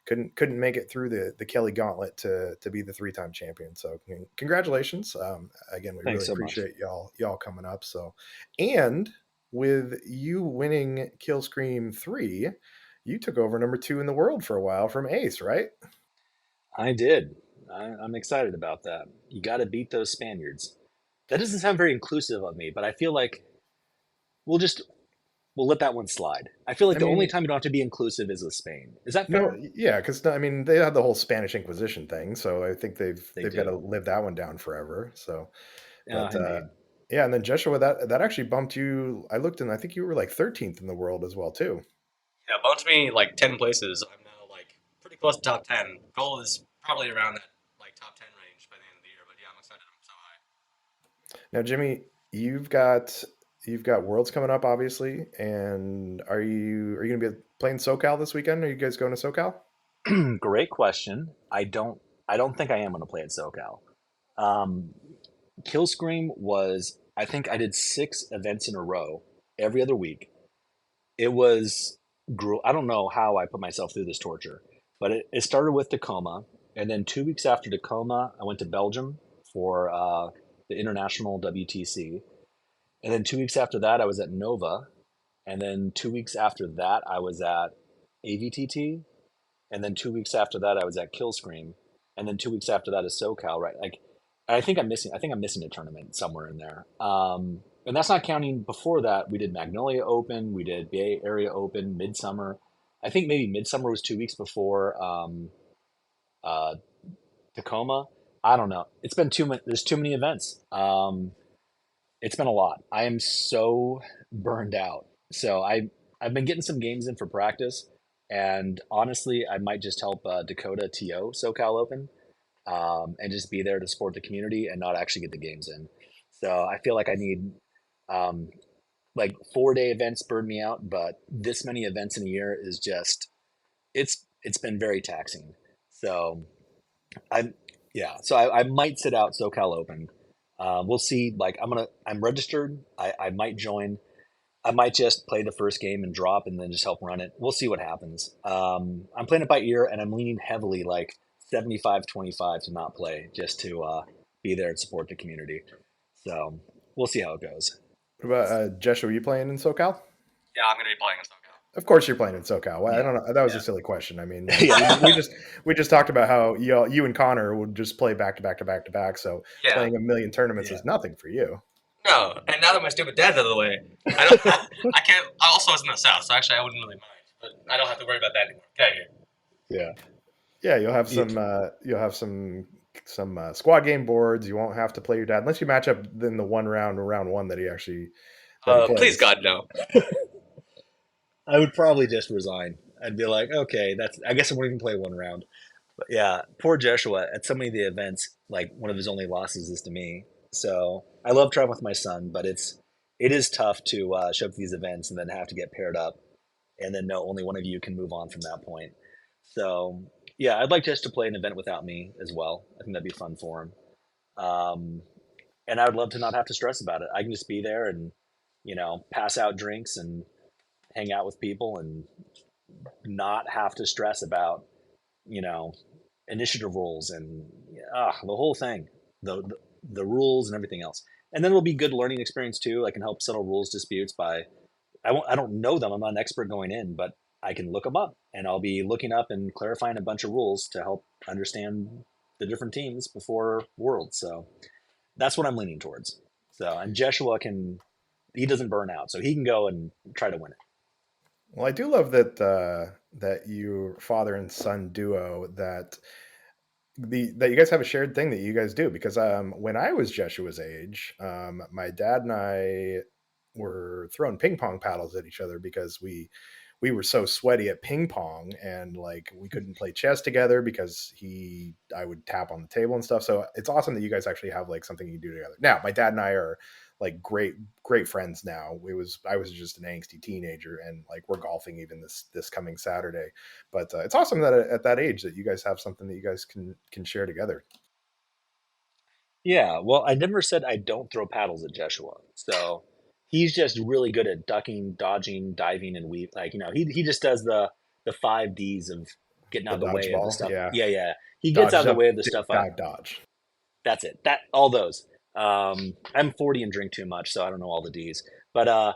A: couldn't make it through the Kelly gauntlet to be the three-time champion. So congratulations. Again, we
C: Thanks
A: really
C: so much.
A: appreciate y'all coming up. So, and with you winning Killscream 3, you took over number 2 in the world for a while from Ace, right?
C: I did. I'm excited about that. You got to beat those Spaniards. That doesn't sound very inclusive of me, but I feel like we'll just we'll let that one slide. I feel like
A: I
C: the only
A: mean,
C: time you don't have to be inclusive is with Spain. Is that
A: no,
C: fair?
A: yeah, because I mean they had the whole Spanish Inquisition thing, so I think
C: They
A: they've got to
C: do.
A: live that one down forever. So, but
C: Indeed.
A: yeah, and then Jeshua, that actually bumped you. I looked and I think you were like 13th in the world as well too.
D: Yeah, bumped me like 10 places. I'm now like pretty close to top 10. Goal is probably around that like top 10 range by the end of the year. But yeah, I'm excited. I'm so high.
A: Now, Jimmy, you've got Worlds coming up, obviously, and are you going to be playing SoCal this weekend? Are you guys going to SoCal?
C: Great question. I don't think I am going to play at SoCal. Um, Killscream was, I think I did 6 events in a row every other week. It was I don't know how I put myself through this torture, but it started with Tacoma, and then 2 weeks after Tacoma, I went to Belgium for the international WTC, and then 2 weeks after that, I was at Nova, and then 2 weeks after that, I was at AVTT, and then 2 weeks after that, I was at Killscream, and then 2 weeks after that is SoCal, right? Like, I think I'm missing. I think I'm missing a tournament somewhere in there. And that's not counting before that. We did Magnolia Open, we did Bay Area Open, Midsummer. I think maybe Midsummer was 2 weeks before uh, Tacoma. I don't know. It's been too many. There's too many events. It's been a lot. I am so burned out. So I've been getting some games in for practice, and honestly, I might just help Dakota TO SoCal Open, and just be there to support the community and not actually get the games in. So I feel like I need um, like 4 day events burn me out, but this many events in a year is just it's been very taxing. So I'm yeah, so I might sit out SoCal Open. We'll see. Like I'm registered. I might join. I might just play the first game and drop and then just help run it. We'll see what happens. I'm playing it by ear and I'm leaning heavily like 75-25 to not play just to be there and support the community. So we'll see how it goes.
A: What about Jeshua? Are you playing in SoCal?
D: Yeah, I'm gonna be playing in SoCal.
A: Of course, you're playing in SoCal. Well, I
C: Yeah.
A: don't know. That was a
C: Yeah.
A: silly question. I mean,
C: Yeah.
A: we just talked about how you and Connor would just play back to back to back to back. So
D: Yeah.
A: playing a million tournaments
C: Yeah.
A: is nothing for you.
D: No, and now that my stupid dad's out of the way, I don't. I can't. I also was in the south, so actually I wouldn't really mind. But I don't have to worry about that anymore. Get out of here.
C: Yeah.
A: Yeah, you'll have
C: Yeah.
A: some squad game boards. You won't have to play your dad unless you match up in the round one that he
D: Please
A: plays.
D: God no.
C: I would probably just resign. I'd be like, okay, I guess I won't even play one round. But yeah, poor Joshua at so many of the events, like one of his only losses is to me. So I love traveling with my son, but it is tough to show up to these events and then have to get paired up, and then no, only one of you can move on from that point. So yeah, I'd like just to play an event without me as well. I think that'd be fun for him. Um, and I would love to not have to stress about it. I can just be there and pass out drinks and hang out with people and not have to stress about you know initiative rules and the whole thing, the rules and everything else. And then it'll be good learning experience too. I can help settle rules disputes by I don't know them. I'm not an expert going in, but I can look them up and I'll be looking up and clarifying a bunch of rules to help understand the different teams before Worlds. So That's what I'm leaning towards. So, and Jeshua he doesn't burn out, so he can go and try to win it.
A: Well, I do love that that you father and son duo that you guys have a shared thing that you guys do because when I was Jeshua's age, my dad and I were throwing ping pong paddles at each other because we were so sweaty at ping pong and like we couldn't play chess together because I would tap on the table and stuff. So it's awesome that you guys actually have like something you do together. Now, my dad and I are like great friends now. I was just an angsty teenager and like we're golfing even this coming Saturday. But it's awesome that at that age that you guys have something that you guys can share together.
C: Yeah, well, I never said I don't throw paddles at Jeshua. So he's just really good at ducking, dodging, diving, and weave. Like, he just does the 5 Ds of getting out
A: The
C: of the way of the
A: dodgeball,
C: stuff.
A: yeah,
C: Yeah, yeah. He gets out
A: dodge
C: of the
A: up,
C: way of the
A: dip,
C: stuff.
A: dive, dodge.
C: That's it. All those. I'm 40 and drink too much, so I don't know all the Ds. But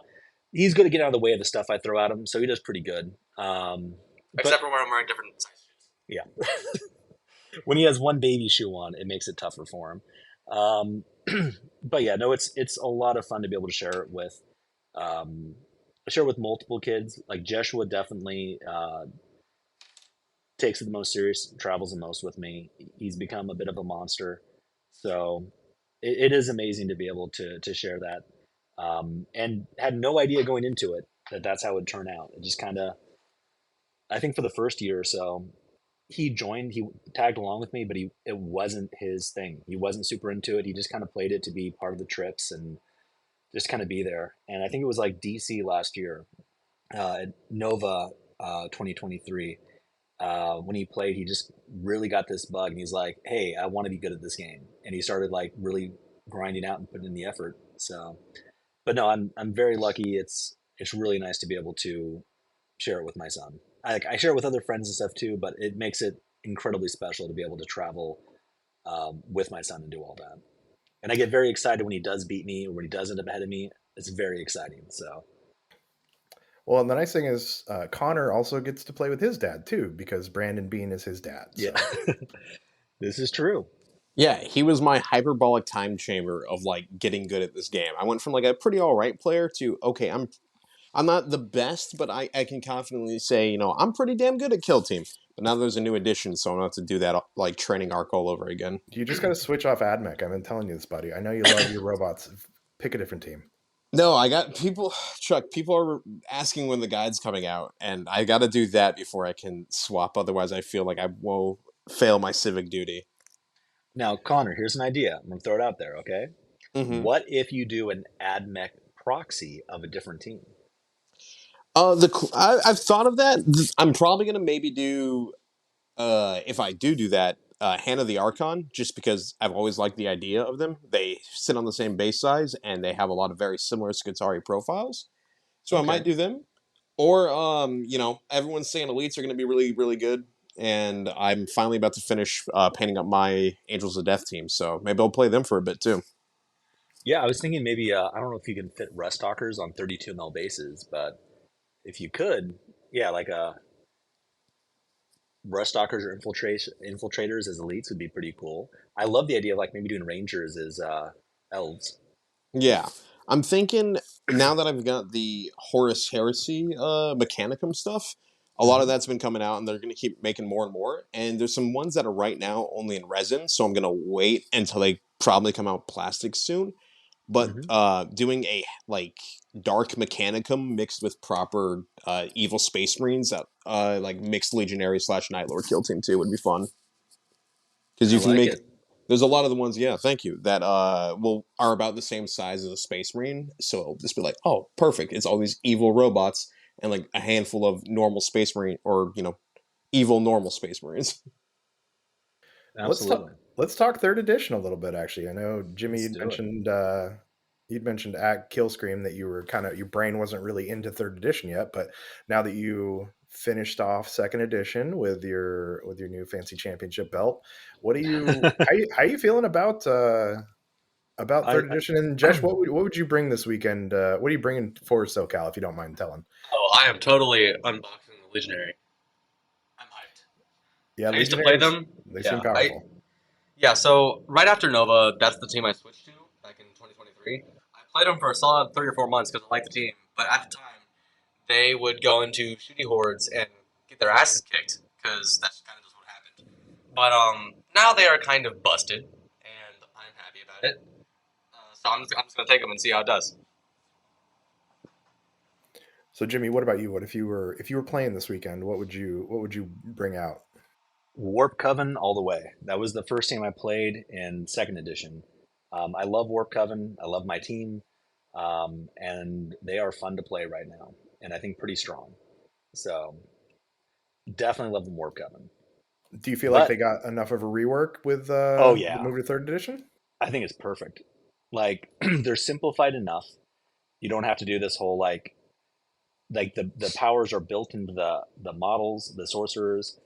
C: he's good at getting out of the way of the stuff I throw at him, so he does pretty good.
D: Except for when I'm wearing different size shoes.
C: Yeah, when he has one baby shoe on, it makes it tougher for him. Um, but yeah, no, it's a lot of fun to be able to um, share with multiple kids. Like Jeshua definitely takes it the most serious, travels the most with me. He's become a bit of a monster, so it is amazing to be able to share that. And had no idea going into it that that's how it would turn out. It just kind of, I think for the first year or so, he tagged along with me, but it wasn't his thing. He wasn't super into it. He just kind of played it to be part of the trips and just kind of be there. And I think it was like DC last year, at Nova 2023. When he played, he just really got this bug, and he's like, "Hey, I want to be good at this game," and he started like really grinding out and putting in the effort. So, but no, I'm very lucky. It's really nice to be able to share it with my son. I share it with other friends and stuff too, but it makes it incredibly special to be able to travel with my son and do all that. And I get very excited when he does beat me or when he does end up ahead of me. It's very exciting. So
A: Well, and the nice thing is Connor also gets to play with his dad too because Brandon Bean is his dad. So.
C: yeah, this is true.
B: Yeah, he was my hyperbolic time chamber of like getting good at this game. I went from like a pretty all right player to okay, I'm not the best, but I can confidently say, I'm pretty damn good at Kill Team. But now there's a new addition, so I'm gonna have to do that like training arc all over again.
A: You just got to switch off AdMech. I've been telling you this, buddy. I know you love your robots. Pick a different team.
B: No, I got people, Chuck. People are asking when the guide's coming out, and I got to do that before I can swap. Otherwise, I feel like I will fail my civic duty.
C: Now, Connor, here's an idea. I'm gonna throw it out there. Okay,
B: Mm-hmm.
C: what if you do an AdMech proxy of a different team?
B: I've thought of that. I'm probably gonna maybe do if I do that, Hand of the Archon, just because I've always liked the idea of them. They sit on the same base size, and they have a lot of very similar Skitarii profiles. So I might
C: Okay.
B: do them. Or, everyone's saying elites are going to be really, really good. And I'm finally about to finish painting up my Angels of Death team. So maybe I'll play them for a bit too.
C: Yeah, I was thinking maybe I don't know if you can fit rust talkers on 32 mil bases, but if you could, yeah, like rust talkers or infiltrators as elites would be pretty cool. I love the idea of like maybe doing rangers as elves.
B: Yeah. I'm thinking now that I've got the Horus Heresy Mechanicum stuff, a lot of
C: Hmm.
B: that's been coming out and they're going to keep making more and more. And there's some ones that are right now only in resin. So I'm going to wait until they probably come out plastic soon. But
C: Hmm.
B: doing a like dark Mechanicum mixed with proper evil Space Marines that like mixed Legionary / Night Lord Kill Team 2 would be fun. Because
C: I
B: you can
C: like
B: make
C: it.
B: there's a lot of the ones, yeah, thank you, that will are about the same size as a Space Marine. So it'll just be like, oh, perfect. It's all these evil robots and like a handful of normal Space Marine or evil normal Space Marines.
A: Let's talk.
C: Absolutely.
A: Let's talk third edition a little bit. Actually, I know Jimmy
C: Let's do it.
A: you'd mentioned at Killscream that you were kind of your brain wasn't really into third edition yet, but now that you finished off second edition with your new fancy championship belt, what do you how you feeling about
C: I,
A: third edition? And
C: I
A: Jesh, what would you bring this weekend? What are you bringing for SoCal if you don't mind telling?
D: Oh, I am totally unboxing the Legionary. I'm hyped.
A: Yeah,
D: I used to play
A: Legionaries
D: them.
A: they seem
D: Yeah, I
A: powerful.
D: Yeah, so right after Nova, that's the team I switched to back in 2023. I played them for a solid 3 or 4 months because I liked the team, but at the time, they would go into shooty hordes and get their asses kicked because that's kind of just what happened. But now they are kind of busted, and I'm happy about it. So I'm just gonna take them and see how it does.
A: So Jimmy, what about you? What if you were playing this weekend? What would you bring out?
C: Warp Coven all the way. That was the first game I played in second edition. I love Warp Coven. I love my team, and they are fun to play right now, and I think pretty strong. So definitely love the Warp Coven.
A: Do you feel like they
C: But
A: got enough of a rework with
C: oh
A: the
C: yeah,
A: move to third edition?
C: I think it's perfect. Like they're simplified enough. You don't have to do this whole like the powers are built into the models, the sorcerers.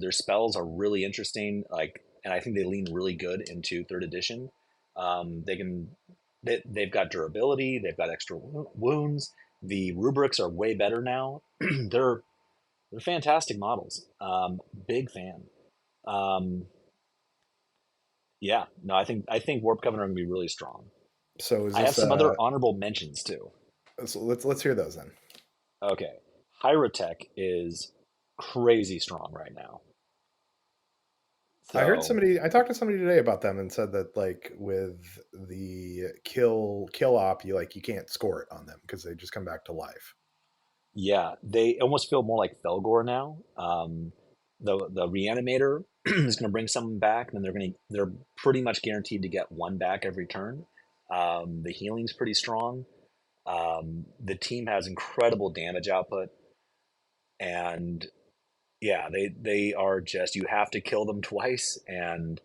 C: Their spells are really interesting. Like, and I think they lean really good into third edition. They can they've got durability. They've got extra wounds. The rubrics are way better now. they're they're fantastic models. Big fan. Um, yeah, no, I think Warp Coven are going to be really strong.
A: So is
C: I have
A: this
C: some other honorable mentions too.
A: so let's hear those then.
C: Okay, Hyrotech is crazy strong right now. So
A: I talked to somebody today about them and said that like with the kill op, you can't score it on them because they just come back to life.
C: yeah, they almost feel more like Felgor now. The reanimator is going to bring someone back, and then they're pretty much guaranteed to get one back every turn. The healing's pretty strong. The team has incredible damage output, and yeah, they are just you have to kill them twice, and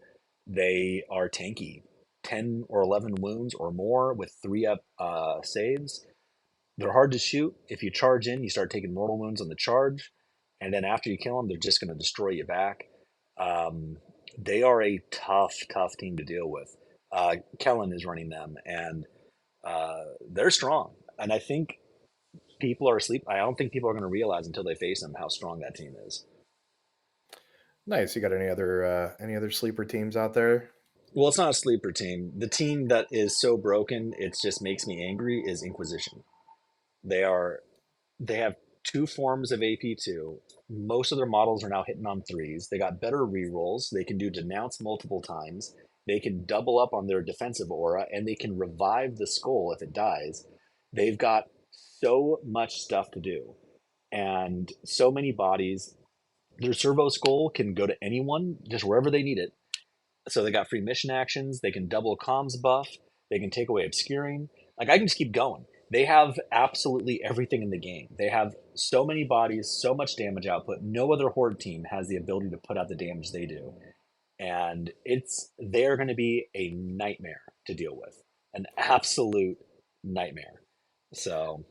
C: they are tanky. 10 or 11 wounds or more with 3 up saves. They're hard to shoot. If you charge in, you start taking mortal wounds on the charge, and then after you kill them, they're just going to destroy you back. Um, they are a tough team to deal with. Kellen is running them, and they're strong. And I think people are asleep. I don't think people are going to realize until they face them how strong that team is.
A: Nice. You got any other sleeper teams out there?
C: Well, it's not a sleeper team. The team that is so broken, it just makes me angry is Inquisition. They are they have 2 forms of AP2. Most of their models are now hitting on threes. They got better rerolls. They can do denounce multiple times. They can double up on their defensive aura, and they can revive the skull if it dies. They've got so much stuff to do and so many bodies. Their servo skull can go to anyone, just wherever they need it. So they got free mission actions. They can double comms buff. They can take away obscuring. Like I can just keep going. They have absolutely everything in the game. They have so many bodies, so much damage output. No other horde team has the ability to put out the damage they do, and they're going to be a nightmare to deal with, an absolute nightmare. So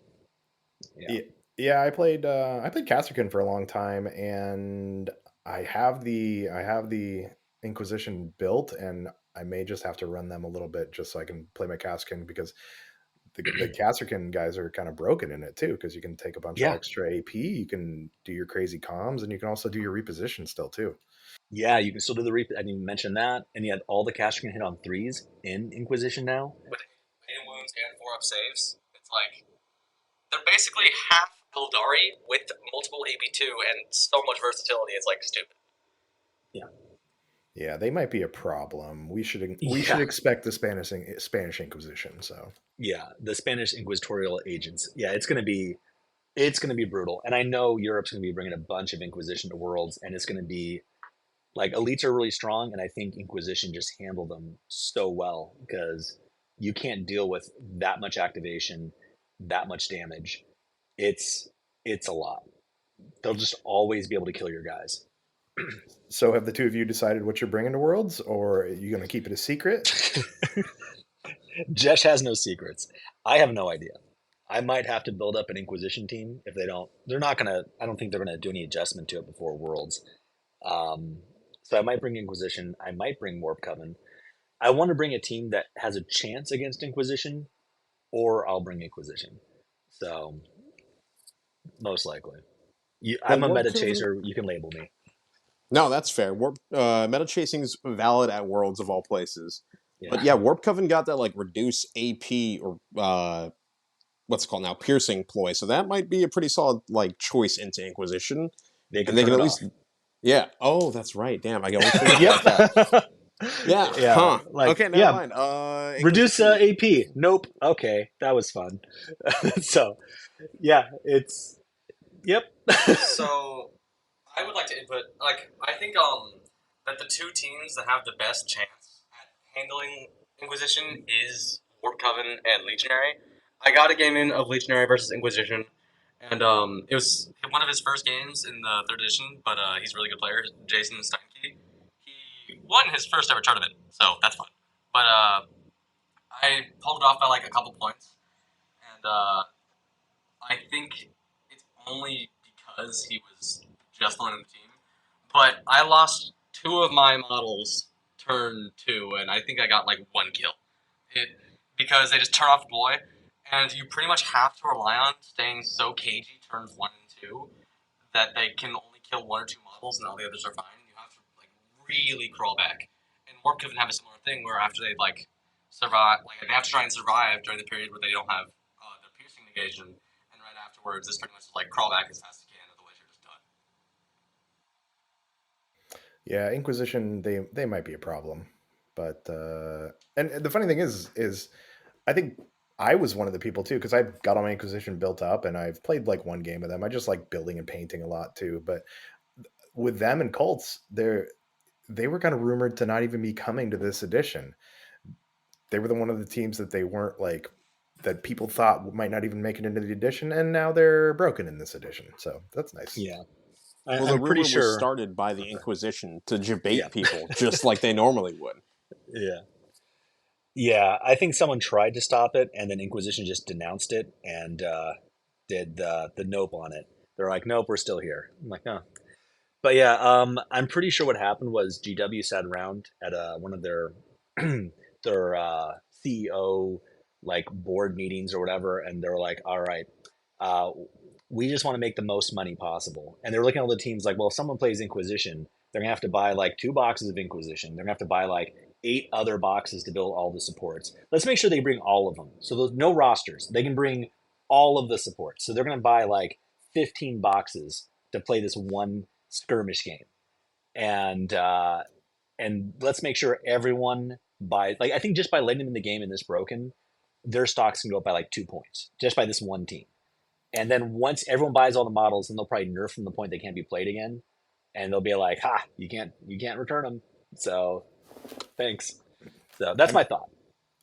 C: yeah,
A: Yeah, yeah. I played Castrican for a long time, and I have the Inquisition built, and I may just have to run them a little bit just so I can play my Castrican because the Castrican guys are kind of broken in it too because you can take a bunch of
C: yeah,
A: extra AP, you can do your crazy comms, and you can also do your reposition still too.
C: yeah. You can still do the I didn't even mention that, and yet all the cash can hit on threes in Inquisition now.
D: With 8 wounds and 4 up saves, it's like they're basically half Eldari with multiple AP2 and so much versatility. It's like stupid.
C: Yeah,
A: Yeah, they might be a problem. We should
C: yeah.
A: expect the Spanish Inquisition. So
C: Yeah, the Spanish inquisitorial agents. Yeah, it's going to be brutal. And I know Europe's going to be bringing a bunch of Inquisition to Worlds, and it's going to be like elites are really strong, and I think Inquisition just handle them so well because you can't deal with that much activation, that much damage. It's it's a lot. They'll just always be able to kill your guys.
A: so have the two of you decided what you're bringing to Worlds, or are you going to keep it a secret?
C: Jesh has no secrets. I have no idea. I might have to build up an Inquisition team if they don't. They're not gonna. I don't think they're gonna do any adjustment to it before Worlds. Um, so I might bring Inquisition. I might bring Warp Coven. I want to bring a team that has a chance against Inquisition, or I'll bring Inquisition. So most likely,
B: Well,
C: I'm a
B: Warp
C: meta
B: Coven,
C: chaser. You can label me.
B: No, that's fair. Warp meta chasing's valid at Worlds of all places.
C: Yeah,
B: But yeah, Warp Coven got that like reduce AP or what's it called now, piercing ploy. So that might be a pretty solid like choice into Inquisition.
C: they can
B: And they
C: turn
B: can
C: it
B: at
C: off.
B: least yeah. Oh, that's right. Damn, I always forget
C: Yep.
B: about that. Yeah,
C: Yeah,
B: huh.
C: like
B: Okay, never
C: yeah,
B: mind.
C: reduce
B: Inquisition.
C: AP. Nope. Okay, that was fun. So yeah, it's yep.
D: So I would like to input, like, I think that the two teams that have the best chance at handling Inquisition is Warp Coven and Legionary. I got a game in of Legionary versus Inquisition, and it was one of his first games in the third edition. But he's a really good player, Jason Steinke. He won his first ever tournament, so that's fun. But I pulled it off by like a couple points, and I think it's only because he was just learning the team. But I lost two of my models turn two, and I think I got like one kill. It because they just turn off deploy, and you pretty much have to rely on staying so cagey turns one and two that they can only kill one or two models, and all the others are fine. You have to like really crawl back. And Warp Coven have a similar thing where after they like survive, like they have to try and survive during the period where they don't have their piercing negation, and right afterwards, it's pretty much like crawl back as fast as you can, otherwise you're just done.
A: Yeah, Inquisition they might be a problem, but and the funny thing is I think I was one of the people too because I got all my Inquisition built up and I've played like one game of them. I just like building and painting a lot too, but with them and Colts, they were kind of rumored to not even be coming to this edition. They were one of the teams that they weren't like that people thought might not even make it into the edition, and now they're broken in this edition. So that's nice.
C: Yeah,
B: Well, the
C: I'm pretty
B: rumor was
C: sure.
B: started by the
C: Okay.
B: Inquisition to
C: Yeah,
B: debate people, just like they normally would.
C: yeah, yeah. I think someone tried to stop it, and then Inquisition just denounced it and did the nope on it. They're like, nope, we're still here. I'm like, no. But yeah, I'm pretty sure what happened was GW sat around at one of their their CEO like board meetings or whatever, and they're like, all right, uh, we just want to make the most money possible. And they're looking at all the teams like, well, if someone plays Inquisition, they're gonna have to buy like 2 boxes of Inquisition. They're gonna have to buy like 8 other boxes to build all the supports. Let's make sure they bring all of them. So there's no rosters. They can bring all of the supports. So they're gonna buy like 15 boxes to play this one skirmish game. And and let's make sure everyone buys. Like I think just by letting them in the game in this broken, their stocks can go up by like 2 points just by this one team. And then once everyone buys all the models, then they'll probably nerf from the point they can't be played again, and they'll be like, "Ha, you can't return them." So thanks. So that's
A: I
C: my thought.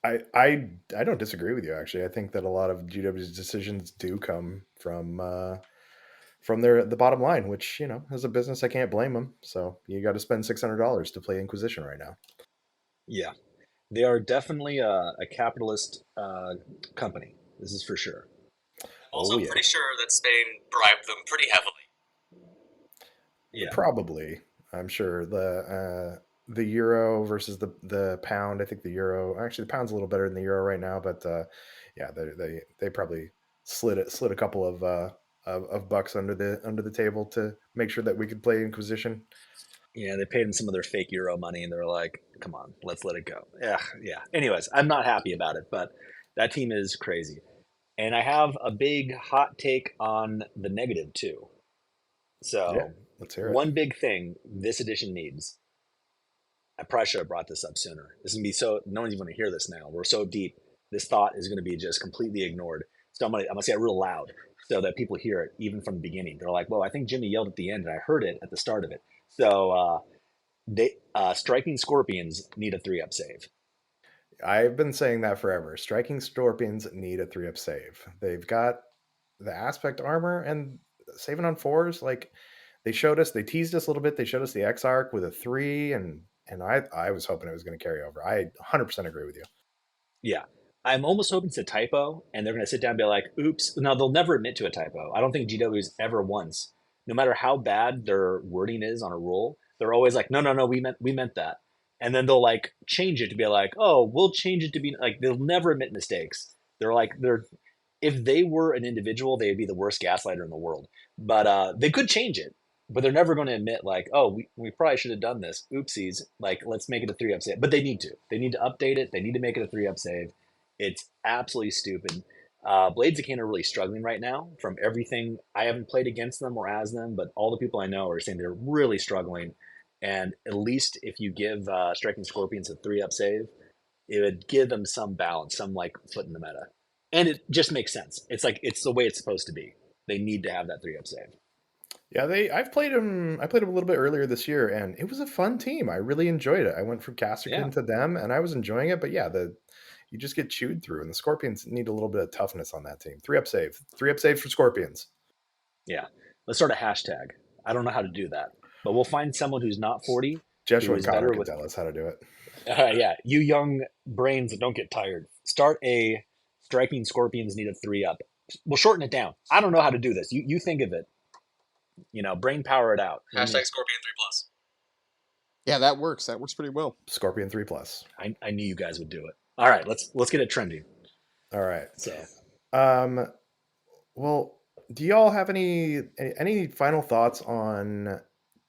A: I don't disagree with you actually. I think that a lot of GW's decisions do come from the bottom line, which as a business I can't blame them. So you got to spend $600 to play Inquisition right now.
C: Yeah, they are definitely a capitalist company. This is for sure.
D: I'm
A: Oh
D: also
A: yeah,
D: pretty sure that Spain bribed them pretty heavily.
C: Yeah,
A: probably. I'm sure the euro versus the pound. I think the euro actually the pound's a little better than the euro right now, but yeah, they probably slid a couple of bucks under the table to make sure that we could play Inquisition.
C: yeah. They paid them some of their fake euro money, and they're like, "Come on, let's let it go." Yeah, yeah. Anyways, I'm not happy about it, but that team is crazy. And I have a big hot take on the negative too.
A: Yeah,
C: So,
A: let's hear it.
C: one big thing this edition needs, I probably should have brought this up sooner. This is going to be so, no one's even going to hear this now. We're so deep. This thought is going to be just completely ignored. So, I'm gonna say it real loud so that people hear it even from the beginning. They're like, well, I think Jimmy yelled at the end and I heard it at the start of it. So, striking scorpions need a 3-up save.
A: I've been saying that forever. Striking Scorpions need a 3-up save. They've got the aspect armor and saving on fours. Like they teased us a little bit. They showed us the X arc with a 3, and I was hoping it was going to carry over. I 100% agree with you.
C: Yeah. I'm almost hoping it's a typo, and they're going to sit down and be like, oops. Now, they'll never admit to a typo. I don't think GW's ever once, no matter how bad their wording is on a rule, they're always like, no, no, no, we meant that. And then they'll like change it to be like, oh, we'll change it to be like, they'll never admit mistakes. If they were an individual, they'd be the worst gaslighter in the world. But they could change it. but they're never going to admit like, oh, we probably should have done this. Oopsies. Like, let's make it a 3-up save. But they need to. They need to update it. They need to make it a 3-up save. It's absolutely stupid. Blades of Kain are really struggling right now from everything. I haven't played against them or as them, but all the people I know are saying they're really struggling. And at least if you give Striking Scorpions a 3-up save, it would give them some balance, some like foot in the meta. And it just makes sense. It's like it's the way it's supposed to be. They need to have that 3-up save.
A: Yeah, I've played them. I played them a little bit earlier this year, and it was a fun team. I really enjoyed it. I went from Castigan
C: Yeah.
A: to them, and I was enjoying it. But yeah, you just get chewed through, and the Scorpions need a little bit of toughness on that team. 3-up save, 3-up save for Scorpions.
C: Yeah. Let's start a hashtag. I don't know how to do that, but we'll find someone who's not 40.
A: Jeshua
C: who
A: and
C: is
A: Connor
C: better
A: can
C: with.
A: tell us how to do it.
C: Yeah. You young brains that don't get tired. Start a Striking Scorpions need a 3-up. We'll shorten it down. I don't know how to do this. You think of it. Brain power it out.
D: Hashtag Scorpion 3+.
E: Yeah, that works. That works pretty well.
A: Scorpion 3+.
C: I knew you guys would do it. All right, let's get it trending.
A: All right.
C: So,
A: Well, do y'all have any final thoughts on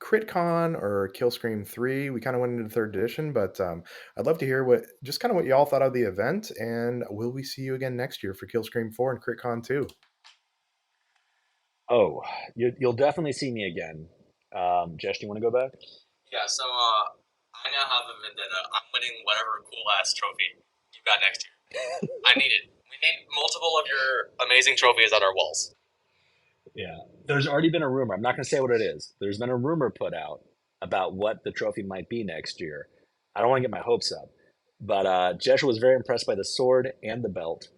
A: CritCon or Killscream 3? We kind of went into third edition, but I'd love to hear what y'all thought of the event, and will we see you again next year for Killscream 4 and CritCon 2?
C: oh, you'll definitely see me again. Jess, do you want to go back?
D: Yeah, so I now have a vendetta. I'm winning whatever cool ass trophy you got next year. I need it. We need multiple of your amazing trophies on our walls.
C: Yeah. There's already been a rumor. I'm not going to say what it is. There's been a rumor put out about what the trophy might be next year. I don't want to get my hopes up, but Jeshua was very impressed by the sword and the belt,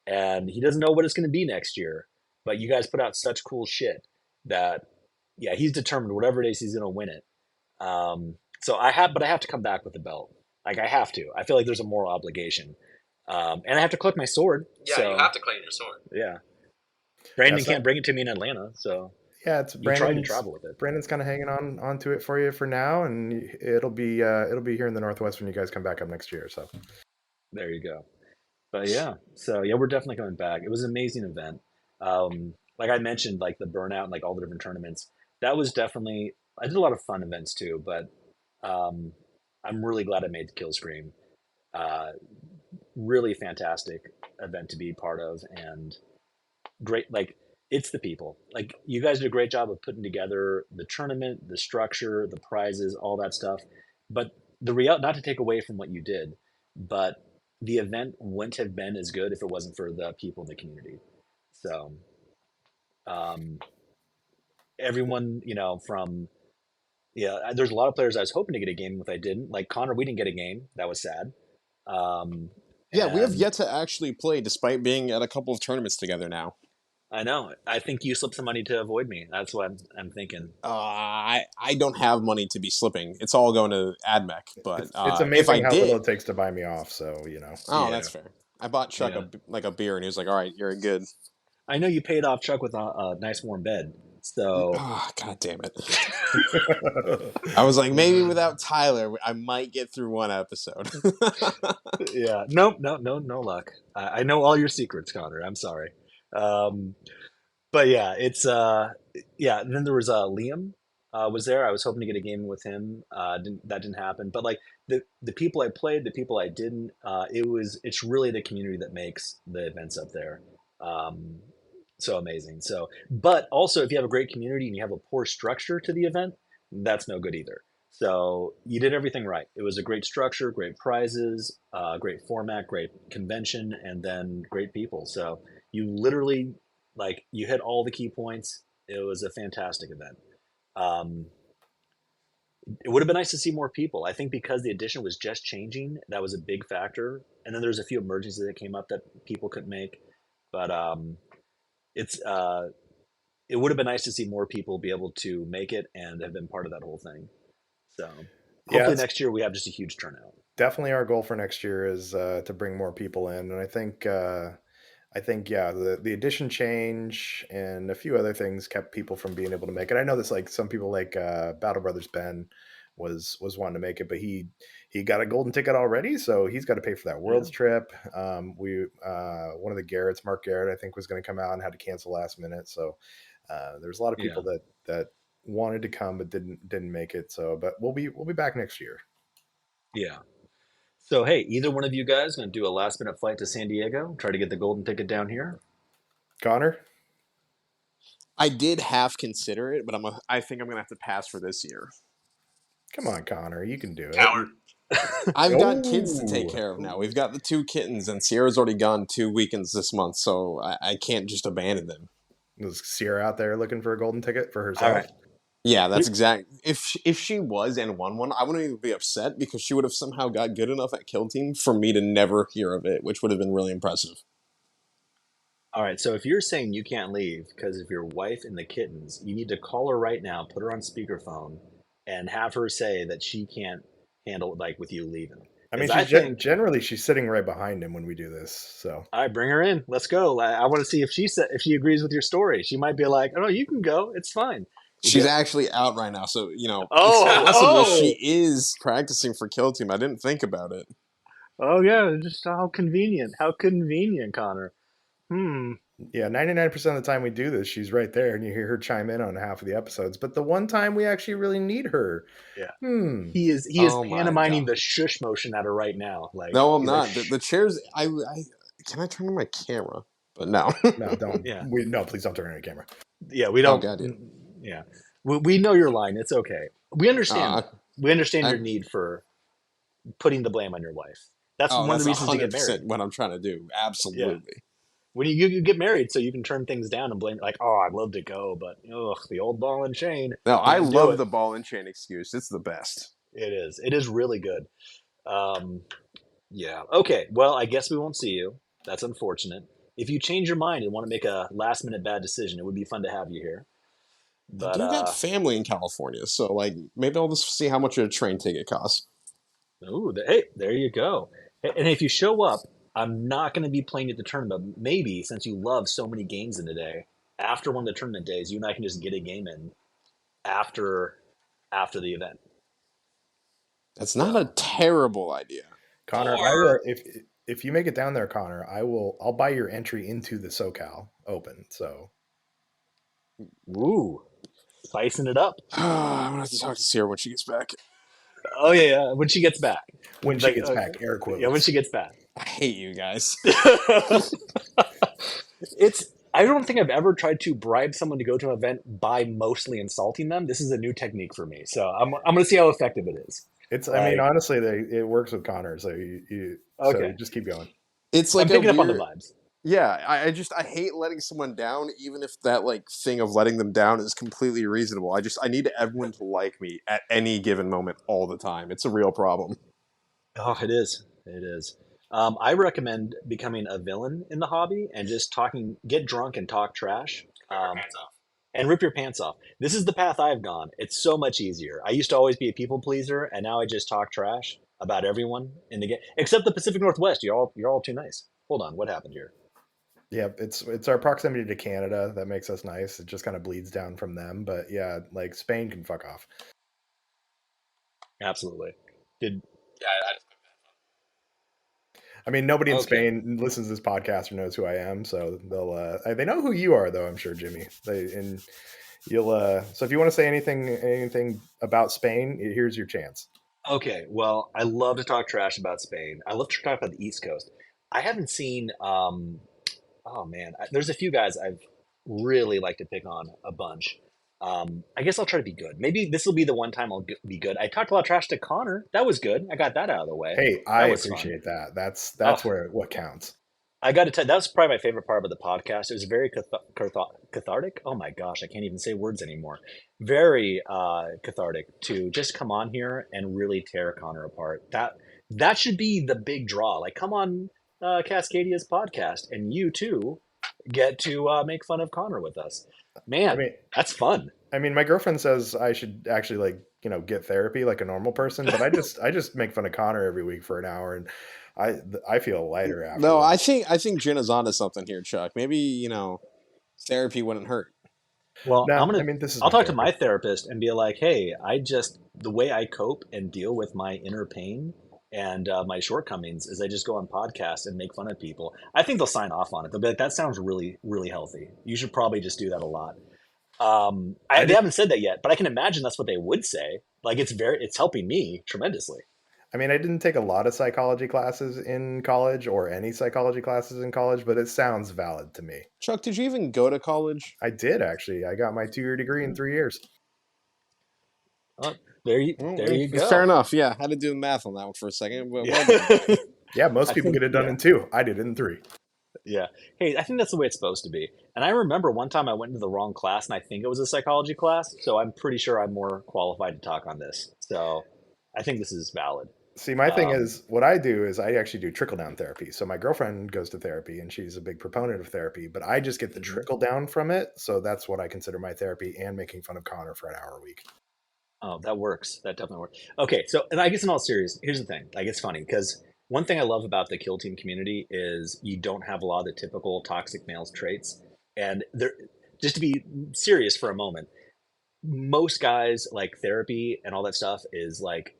C: and he doesn't know what it's going to be next year. But you guys put out such cool shit that, yeah, he's determined whatever it is, he's going to win it. So I have to come back with the belt. Like I have to. I feel like there's a moral obligation, and I have to collect my sword.
D: Yeah,
C: so,
D: you have to claim your sword.
C: Yeah. Brandon
A: Yeah, so-
C: can't bring it to me in Atlanta, so
A: Yeah, it's
C: you tried to
A: Brandon's.
C: travel with it.
A: Brandon's kind of hanging onto it for you for now, and it'll be here in the Northwest when you guys come back up next year. So
C: There you go. But yeah, so yeah, we're definitely coming back. It was an amazing event. Like I mentioned, like the burnout and like all the different tournaments. That was definitely. I did a lot of fun events too, but I'm really glad I made the Killscream. Really fantastic event to be part of, and great. Like it's the people. Like you guys did a great job of putting together the tournament, the structure, the prizes, all that stuff. But the real, not to take away from what you did, but the event wouldn't have been as good if it wasn't for the people in the community. So, everyone, from there's a lot of players I was hoping to get a game with. I didn't. Like Connor, we didn't get a game. That was sad.
E: Yeah, we have
C: And
E: yet to actually play, despite being at a couple of tournaments together now.
C: I know. I think you slipped some money to avoid me. That's what I'm thinking.
E: I don't have money to be slipping. It's all going to AdMech. But
A: it's
E: if
A: amazing
E: I
A: how
E: did,
A: little it takes to buy me off. So
E: oh,
C: Yeah.
E: that's fair. I bought Chuck
C: Yeah.
E: a beer, and he was like, "All right, you're good."
C: I know you paid off Chuck with a nice warm bed. So
E: Oh, God damn it! I was like, maybe without Tyler, I might get through one episode.
C: yeah, no luck. I know all your secrets, Connor. I'm sorry. But yeah, it's yeah. Then there was Liam was there. I was hoping to get a game with him. That didn't happen. But like the people I played, the people I didn't. It's really the community that makes the events up there. So amazing. So, but also if you have a great community and you have a poor structure to the event, that's no good either. So you did everything right. It was a great structure, great prizes, great format, great convention, and then great people. So you literally you hit all the key points. It was a fantastic event. It would have been nice to see more people. I think because the edition was just changing, that was a big factor. And then there's a few emergencies that came up that people couldn't make. But it's it would have been nice to see more people be able to make it and have been part of that whole thing. So hopefully next year we have just a huge turnout.
A: Definitely our goal for next year is to bring more people in, and I think yeah, the edition change and a few other things kept people from being able to make it. I know this, like some people like Battle Brothers Ben was wanting to make it, but he got a golden ticket already, so he's got to pay for that Worlds trip. One of the Mark Garrett, I think, was going to come out and had to cancel last minute. So there's a lot of people that wanted to come but didn't make it. So, but we'll be back next year.
C: Yeah. So hey, either one of you guys gonna do a last minute flight to San Diego, try to get the golden ticket down here?
A: Connor,
E: I did half consider it, but I think I'm gonna have to pass for this year.
A: come on, Connor, you can do it.
B: Coward.
E: I've got kids to take
A: Oh.
E: care of now. We've got the 2 kittens, and Sierra's already gone 2 weekends this month, so I can't just abandon them.
A: Was Sierra out there looking for a golden ticket for
C: All
A: herself?
C: right.
E: Yeah, that's exact. If she was and won one, I wouldn't even be upset because she would have somehow got good enough at Kill Team for me to never hear of it, which would have been really impressive.
C: All right. So if you're saying you can't leave because of your wife and the kittens, you need to call her right now, put her on speakerphone, and have her say that she can't handle it, like with you leaving.
A: I mean,
C: 'Cause
A: she's generally she's sitting right behind him when we do this. So
C: all right, bring her in. Let's go. I want to see if if she agrees with your story. She might be like, "Oh, no, you can go. It's fine."
E: She's actually out right now, so it's
C: Oh,
E: possible
C: oh,
E: she is practicing for Kill Team. I didn't think about it.
C: oh yeah. Just how convenient. How convenient, Connor.
A: yeah, 99% of the time we do this, she's right there, and you hear her chime in on half of the episodes. But the one time we actually really need her,
C: Yeah.
A: hmm.
C: He is
E: Oh my
C: pantomiming
E: God.
C: the shush motion at her right now. Like
E: No, I'm
C: he's
E: not.
C: like,
E: The chairs. I can I turn on my camera? But no.
A: No, don't.
C: Yeah.
A: No, please don't turn on your camera.
C: Yeah, we
E: Oh
C: don't.
E: God, yeah.
C: Yeah, we know your line. It's okay. We understand.
E: Uh,
C: We understand your
E: I-
C: need for putting the blame on your wife. That's one of
E: that's
C: the reasons to get married.
E: 100% what I'm trying to do. Absolutely.
C: When you get married, so you can turn things down and blame, like, oh, I'd love to go, but ugh, the old ball and chain.
E: No, I
C: Can't do
E: love
C: it.
E: the ball and chain excuse. It's the best.
C: It is. It is really good. Yeah. Okay. Well, I guess we won't see you. That's unfortunate. If you change your mind and want to make a last minute bad decision, it would be fun to have you here.
E: I
C: But
E: do got family in California, so like maybe I'll just see how much a train ticket costs.
C: hey, there you go. And if you show up, I'm not going to be playing at the tournament. Maybe since you love so many games in a day, after one of the tournament days, you and I can just get a game in after the event.
E: That's not a terrible idea.
A: Connor,
B: Or-
A: if you make it down there, Connor, I'll buy your entry into the SoCal Open. So
C: Ooh, spicing it up.
E: I'm gonna have to talk to Sierra when she gets back.
C: Oh yeah. When she gets back.
A: when she gets back, air quotes.
C: Yeah, when she gets back.
E: I hate you guys.
C: I don't think I've ever tried to bribe someone to go to an event by mostly insulting them. This is a new technique for me, so I'm going to see how effective it is.
A: I mean, honestly, it works with Connor. So you
C: Okay.
A: just keep going.
E: It's like
C: I'm picking up on the
E: weird-
C: vibes.
E: Yeah, I hate letting someone down, even if that like thing of letting them down is completely reasonable. I need everyone to like me at any given moment all the time. It's a real problem.
C: Oh, it is. It is. I recommend becoming a villain in the hobby and just get drunk and talk trash. And rip your pants off. This is the path I've gone. It's so much easier. I used to always be a people pleaser, and now I just talk trash about everyone in the game, except the Pacific Northwest. You're all too nice. Hold on, what happened here?
A: Yeah, it's our proximity to Canada that makes us nice. It just kind of bleeds down from them. But yeah, like Spain can fuck off.
C: Absolutely.
B: Yeah, I just
A: I mean, nobody in
C: Okay.
A: Spain listens to this podcast or knows who I am, so they know who you are, though. I'm sure, Jimmy. So if you want to say anything about Spain, here's your chance.
C: Okay, well, I love to talk trash about Spain. I love to talk about the East Coast. I haven't seen. Oh man, there's a few guys I've really like to pick on a bunch. I guess I'll try to be good. Maybe this will be the one time I'll be good. I talked a lot of trash to Connor. That was good. I got that out of the way.
A: Hey, I
C: was fun.
A: appreciate that. That's
C: Oh.
A: where what counts.
C: I got to tell that's probably my favorite part of the podcast. It was very cathartic. Oh my gosh, I can't even say words anymore. Very cathartic to just come on here and really tear Connor apart. That should be the big draw. Like, come on, Cascadia's podcast, and you too get to make fun of Connor with us. Man,
A: I mean,
C: that's fun.
A: I mean, my girlfriend says I should actually get therapy like a normal person, but I just make fun of Connor every week for an hour, and I feel lighter after.
E: No, I think Jenna's onto something here, Chuck. Maybe therapy wouldn't hurt.
C: Well,
A: No,
C: I'm gonna.
A: I mean, this is
C: I'll
A: my
C: talk to
A: therapy.
C: my therapist and be like, "Hey, the way I cope and deal with my inner pain and my shortcomings is I just go on podcasts and make fun of people." I think they'll sign off on it. They'll be like, "That sounds really, really healthy. You should probably just do that a lot."
A: I
C: They
A: did.
C: haven't said that yet, but I can imagine that's what they would say. Like it's helping me tremendously.
A: I mean, I didn't take a lot of psychology classes in college or any psychology classes in college, but it sounds valid to me.
E: Chuck, did you even go to college?
A: I did actually. I got my 2-year degree in 3 years.
C: Oh,
E: Well,
C: there you
E: fair
C: go.
E: enough. Yeah, I had to do the math on that one for a second. But well
C: Yeah.
E: done.
A: Yeah, most
C: I
A: people
C: think
A: get it done
C: yeah.
A: in 2. I did it in 3.
C: Yeah. Hey, I think that's the way it's supposed to be. And I remember one time I went into the wrong class, and I think it was a psychology class. So I'm pretty sure I'm more qualified to talk on this. So I think this is valid.
A: See, my thing
C: Um,
A: is, what I do is I actually do trickle down therapy. So my girlfriend goes to therapy and she's a big proponent of therapy, but I just get the
C: mhm.
A: trickle down from it. So that's what I consider my therapy and making fun of Connor for an hour a week.
C: Oh, that works. That definitely works. Okay, so and I guess in all seriousness, here's the thing. Like it's funny because one thing I love about the Kill Team community is you don't have a lot of the typical toxic males traits. And there, just to be serious for a moment, most guys like therapy and all that stuff is like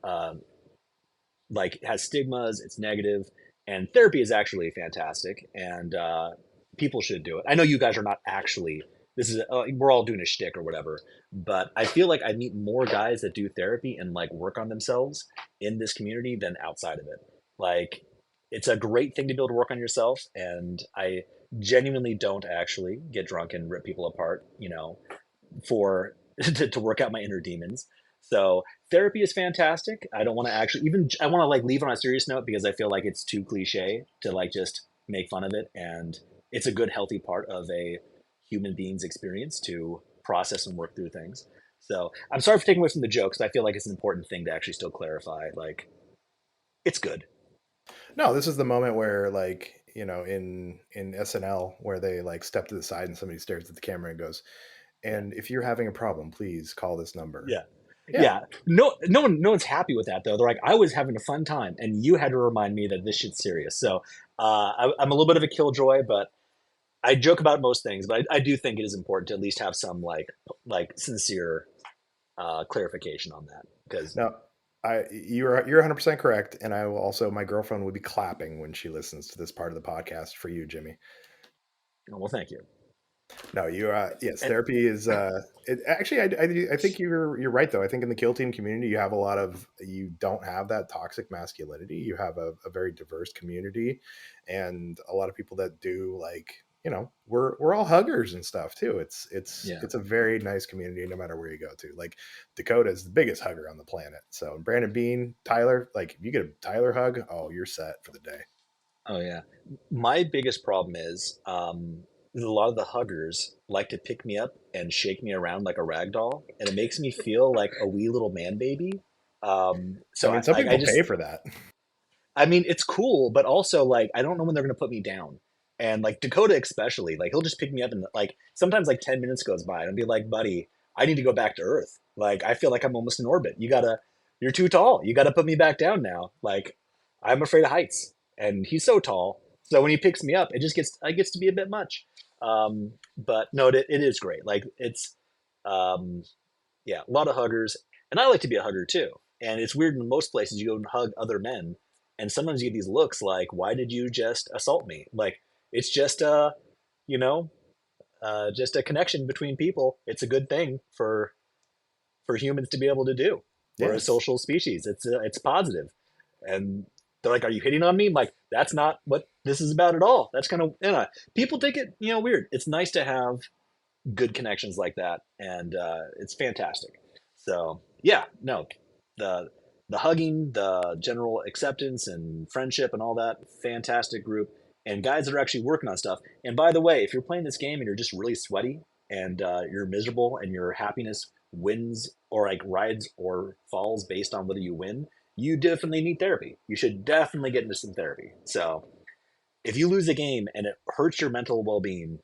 C: has stigmas, it's negative, and therapy is actually fantastic, and people should do it. I know you guys are not actually. This is we're all doing a shtick or whatever, but I feel like I meet more guys that do therapy and like work on themselves in this community than outside of it. Like, it's a great thing to be able to work on yourself, and I genuinely don't actually get drunk and rip people apart, for to work out my inner demons. So therapy is fantastic. I don't want to actually even I want to like leave on a serious note because I feel like it's too cliche to like just make fun of it, and it's a good healthy part of a human being's experience to process and work through things. So I'm sorry for taking away from the jokes. I feel like it's an important thing to actually still clarify. Like it's good.
A: No, this is the moment where, like, in SNL, where they like step to the side and somebody stares at the camera and goes,
C: Yeah.
A: "And if you're having a problem, please call this number."
C: Yeah.
A: Yeah.
C: Yeah. No one's happy with that though. They're like, I was having a fun time, and you had to remind me that this shit's serious. So I'm a little bit of a killjoy, but I joke about most things. But I do think it is important to at least have some like sincere clarification on that because
A: No, you're 100% correct, and I will also, my girlfriend would be clapping when she listens to this part of the podcast for you, Jimmy.
C: well, thank you.
A: No, you yes,
C: And
A: therapy is it actually I think you're right though. I think in the Kill Team community you don't have that toxic masculinity. You have a very diverse community and a lot of people that do, like, we're all huggers and stuff too.
C: yeah,
A: It's a very nice community no matter where you go to. Like, Dakota is the biggest hugger on the planet. So Brandon Bean, Tyler, like if you get a Tyler hug, oh, you're set for the day.
C: oh yeah. My biggest problem is a lot of the huggers like to pick me up and shake me around like a rag doll, and it makes me feel like a wee little man baby.
A: I
C: So
A: mean, some
C: I
A: people
C: just
A: pay for that.
C: I mean, it's cool, but also like I don't know when they're gonna put me down. And like Dakota especially, like he'll just pick me up and like sometimes like 10 minutes goes by and I'll be like, buddy, I need to go back to Earth. Like I feel like I'm almost in orbit. You're too tall. You gotta put me back down now. Like I'm afraid of heights. And he's so tall. So when he picks me up, it gets to be a bit much. But no, it is great. Like it's um yeah, a lot of huggers. And I like to be a hugger too. And it's weird in most places you go and hug other men, and sometimes you get these looks like, why did you just assault me? Like, it's just you know, just a connection between people. It's a good thing for humans to be able to do. We're a
A: Yes.
C: social species. It's positive. And they're like, "Are you hitting on me?" I'm like, that's not what this is about at all. That's kind of people take it weird. It's nice to have good connections like that, and it's fantastic. So yeah, no, the the hugging, the general acceptance and friendship and all that, fantastic group, and guys that are actually working on stuff. And by the way, if you're playing this game and you're just really sweaty and you're miserable and your happiness wins or like rides or falls based on whether you win, you definitely need therapy. You should definitely get into some therapy. So if you lose a game and it hurts your mental well-being,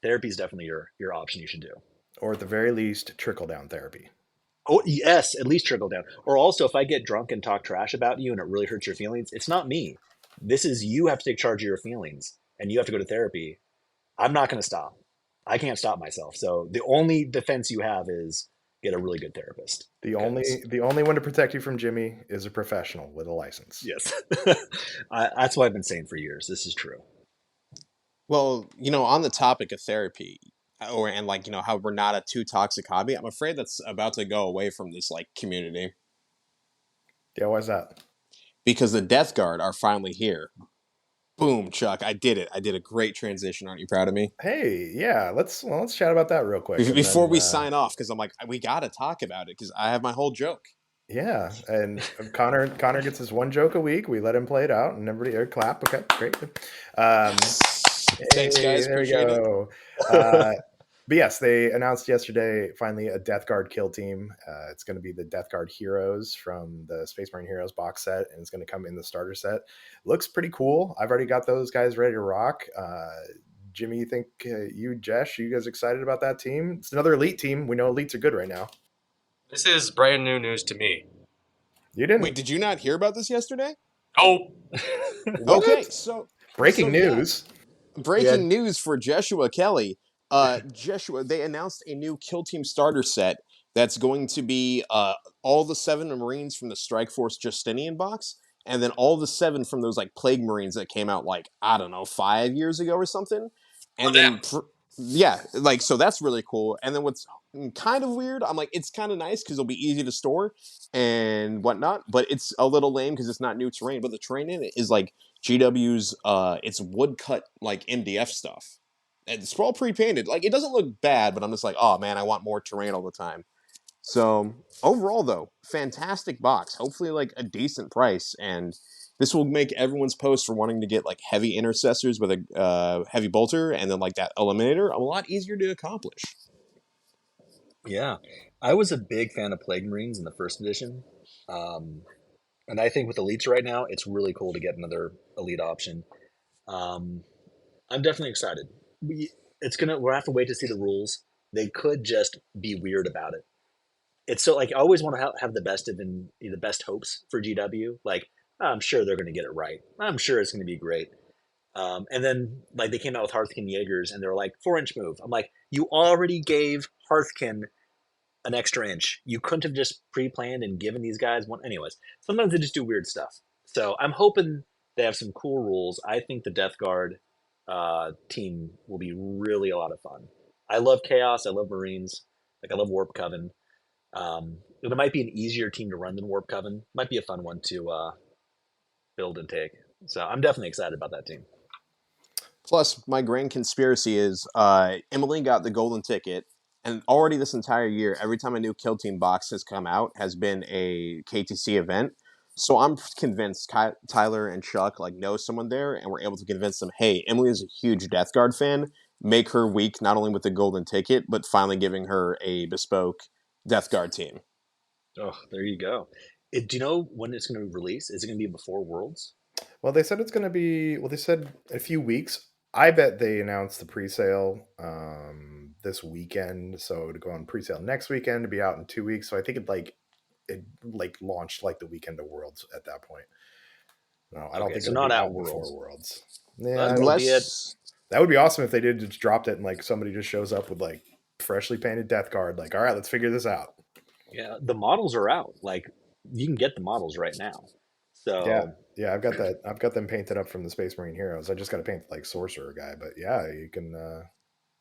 C: therapy is definitely your option you should do.
A: Or at the very least, trickle down therapy.
C: Oh yes, at least trickle down. Or also, if I get drunk and talk trash about you and it really hurts your feelings, it's not me. This is you have to take charge of your feelings and you have to go to therapy. I'm not going to stop. I can't stop myself. So the only defense you have is get a really good therapist.
A: The only
C: Because
A: the only one to protect you from Jimmy is a professional with a license.
C: yes, that's what I've been saying for years. This is true.
E: Well, on the topic of therapy, and like how we're not a too toxic hobby. I'm afraid that's about to go away from this like community
A: Yeah, why's that?
E: because the Death Guard are finally here. Boom, Chuck! I did it. I did a great transition. Aren't you proud of me?
A: Hey, yeah, let's chat about that real quick, and
E: Before
A: then
E: we sign off, because I'm like, we got to talk about it because I have my whole joke.
A: yeah, and Connor gets his one joke a week. We let him play it out, and everybody clap. Okay, great.
E: Thanks,
A: Hey,
E: guys.
A: there we
E: Appreciate it.
A: go. But yes, they announced yesterday finally a Death Guard kill team. It's going to be the Death Guard Heroes from the Space Marine Heroes box set, and it's going to come in the starter set. Looks pretty cool. I've already got those guys ready to rock. Jimmy, you think you, Jesh, you guys excited about that team? It's another elite team. We know elites are good right now.
D: This is brand new news to me.
A: You didn't.
E: Wait, did you not hear about this yesterday?
D: Oh,
A: What?
E: Okay, so
A: Breaking
E: yeah.
A: news.
E: Breaking news for Jeshua Kelly. Jeshua, they announced a new Kill Team starter set that's going to be all the 7 Marines from the Strike Force Justinian box, and then all the 7 from those like Plague Marines that came out like, I don't know, 5 years ago or something.
D: oh
E: And
D: damn.
E: then, yeah, like, so that's really cool. And then what's kind of weird, I'm like, it's kind of nice because it'll be easy to store and whatnot, but it's a little lame because it's not new terrain. But the terrain in it is like GW's it's woodcut like MDF stuff. And it's all pre-painted. Like it doesn't look bad, but I'm just like, oh man, I want more terrain all the time. So overall though, fantastic box. Hopefully like a decent price, and this will make everyone's post for wanting to get like heavy intercessors with a heavy bolter and then like that eliminator a lot easier to accomplish.
C: Yeah, I was a big fan of Plague Marines in the first edition, um, and I think with elites right now, it's really cool to get another elite option. Um, I'm definitely excited. We'll have to wait to see the rules. They could just be weird about it. It's so like I always want to have the best hopes for GW. Like I'm sure they're going to get it right. I'm sure it's going to be great. And then like they came out with Hearthkin Jaegers and they're like 4-inch move. I'm like, you already gave Hearthkin an extra inch. You couldn't have just pre-planned and given these guys one. Anyways, sometimes they just do weird stuff. So I'm hoping they have some cool rules. I think the Death Guard team will be really a lot of fun. I love Chaos. I love Marines. Like I love Warp Coven. It might be an easier team to run than Warp Coven. Might be a fun one to build and take. So I'm definitely excited about that team.
E: Plus, my grand conspiracy is Emily got the golden ticket, and already this entire year, every time a new Kill Team box has come out, has been a KTC event. So I'm convinced Tyler and Chuck like know someone there, and we're able to convince them, hey, Emily is a huge Death Guard fan. Make her week not only with the golden ticket, but finally giving her a bespoke Death Guard team.
C: Oh, there you go. Do you know when it's going to release? Is it going to be before Worlds?
A: Well, they said it's going to be. Well, they said a few weeks. I bet they announced the pre-sale this weekend, so to go on pre-sale next weekend to be out in 2 weeks. So I think it launched like the weekend of Worlds at that point. No, I don't think
C: so
A: it'll
C: not
A: be
C: at
A: out before
C: Worlds.
A: Worlds.
C: Well,
A: Yeah,
E: Unless
A: that would be awesome if they did just dropped it and like somebody just shows up with like freshly painted Death Guard. Like, all right, let's figure this out.
C: Yeah, the models are out. Like you can get the models right now. So
A: Yeah, I've got that. I've got them painted up from the Space Marine Heroes. I just got to paint like Sorcerer guy, but yeah, you can.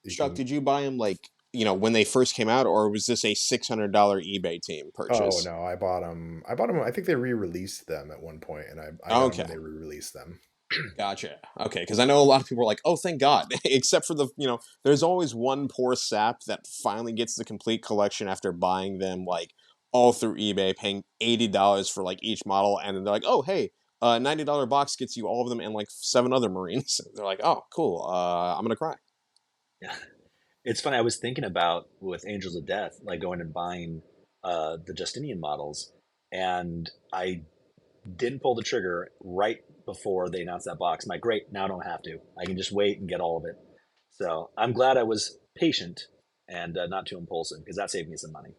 A: You
E: Chuck,
A: can.
E: did you buy them like when they first came out, or was this a $600 eBay team
A: Oh
E: purchase?
A: no, I bought them. I bought them. I think they re-released them at one point, and I got them
E: Okay,
A: when they re-released them.
E: gotcha. Okay, because I know a lot of people are like, "Oh, thank God!" Except for there's always one poor sap that finally gets the complete collection after buying them like all through eBay, paying $80 for like each model, and then they're like, "Oh, hey, $90 box gets you all of them and like 7 other Marines." They're like, "Oh, cool. I'm gonna cry."
C: yeah, it's funny. I was thinking about with Angels of Death, like going and buying the Justinian models, and I didn't pull the trigger right before they announced that box. I'm like, great, now I don't have to. I can just wait and get all of it. So I'm glad I was patient and not too impulsive because that saved me some money.